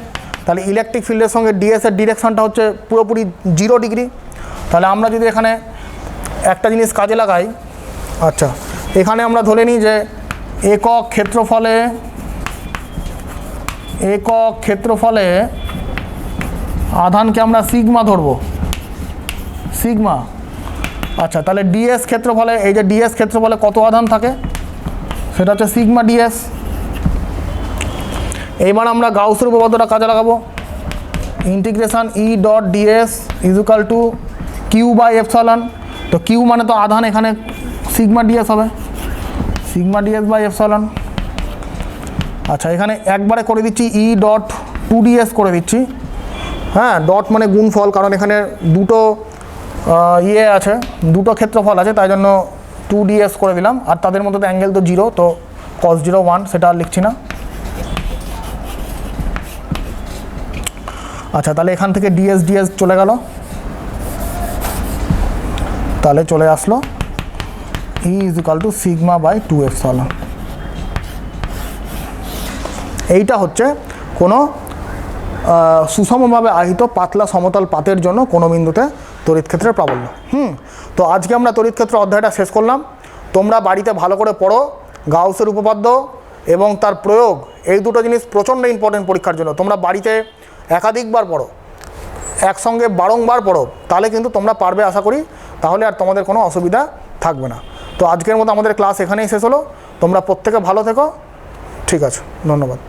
তাহলে ইলেকট্রিক ফিল্ডের সঙ্গে ডিএস এর ডিরেকশানটা হচ্ছে পুরোপুরি 0 ডিগ্রি। তাহলে আমরা যদি এখানে একটা জিনিস কাজে লাগাই, আচ্ছা এখানে আমরা ধরে নিই যে একক ক্ষেত্রফলে আধানকে আমরা সিগমা ধরবো, সিগমা। আচ্ছা, তাহলে ডিএস ক্ষেত্রফলে, এই যে ডিএস ক্ষেত্রফলে কত আধান থাকে সেটা হচ্ছে সিগমা ডিএস। এইবার আমরা গাউসের উপপাদ্যটা কাজে লাগাবো, integration E dot DS is equal to Q by epsilon. তো কিউ মানে তো আধান, এখানে সিগমা ডিএস হবে, সিগমা ডিএস বাই এপসাইলন। আচ্ছা, এখানে একবারে করে দিচ্ছি ই ডট 2ds করে দিচ্ছি। হ্যাঁ, ডট মানে গুণফল, কারণ এখানে দুটো আছে, দুটো ক্ষেত্রফল আছে, তাই জন্য 2ds করে দিলাম। আর তাদের মধ্যে তো অ্যাঙ্গেল তো 0, তো cos 0 1 সেটা আর লিখছি না। আচ্ছা, তাহলে এখান থেকে ডিএস চলে গেল, তাহলে চলে আসলো E is equal to sigma by 2 epsilon. এইটা হচ্ছে কোনো সুষমভাবে আহিত পাতলা সমতল পাতের জন্য কোনো বিন্দুতে তড়িৎ ক্ষেত্রের প্রাবল্য। তো আজকে আমরা তড়িৎ ক্ষেত্র অধ্যায়টা শেষ করলাম। তোমরা বাড়িতে ভালো করে পড়ো, গাউসের উপপাদ্য এবং তার প্রয়োগ, এই দুটো জিনিস প্রচণ্ড ইম্পর্টেন্ট পরীক্ষার জন্য। তোমরা বাড়িতে একাধিকবার পড়ো, একসঙ্গে বারংবার পড়ো, তাহলে কিন্তু তোমরা পারবে আশা করি, তাহলে আর তোমাদের কোনো অসুবিধা থাকবে না। তো আজকের মতো আমাদের ক্লাস এখানেই শেষ হলো। তোমরা প্রত্যেকে ভালো থেকো। ঠিক আছে, ধন্যবাদ।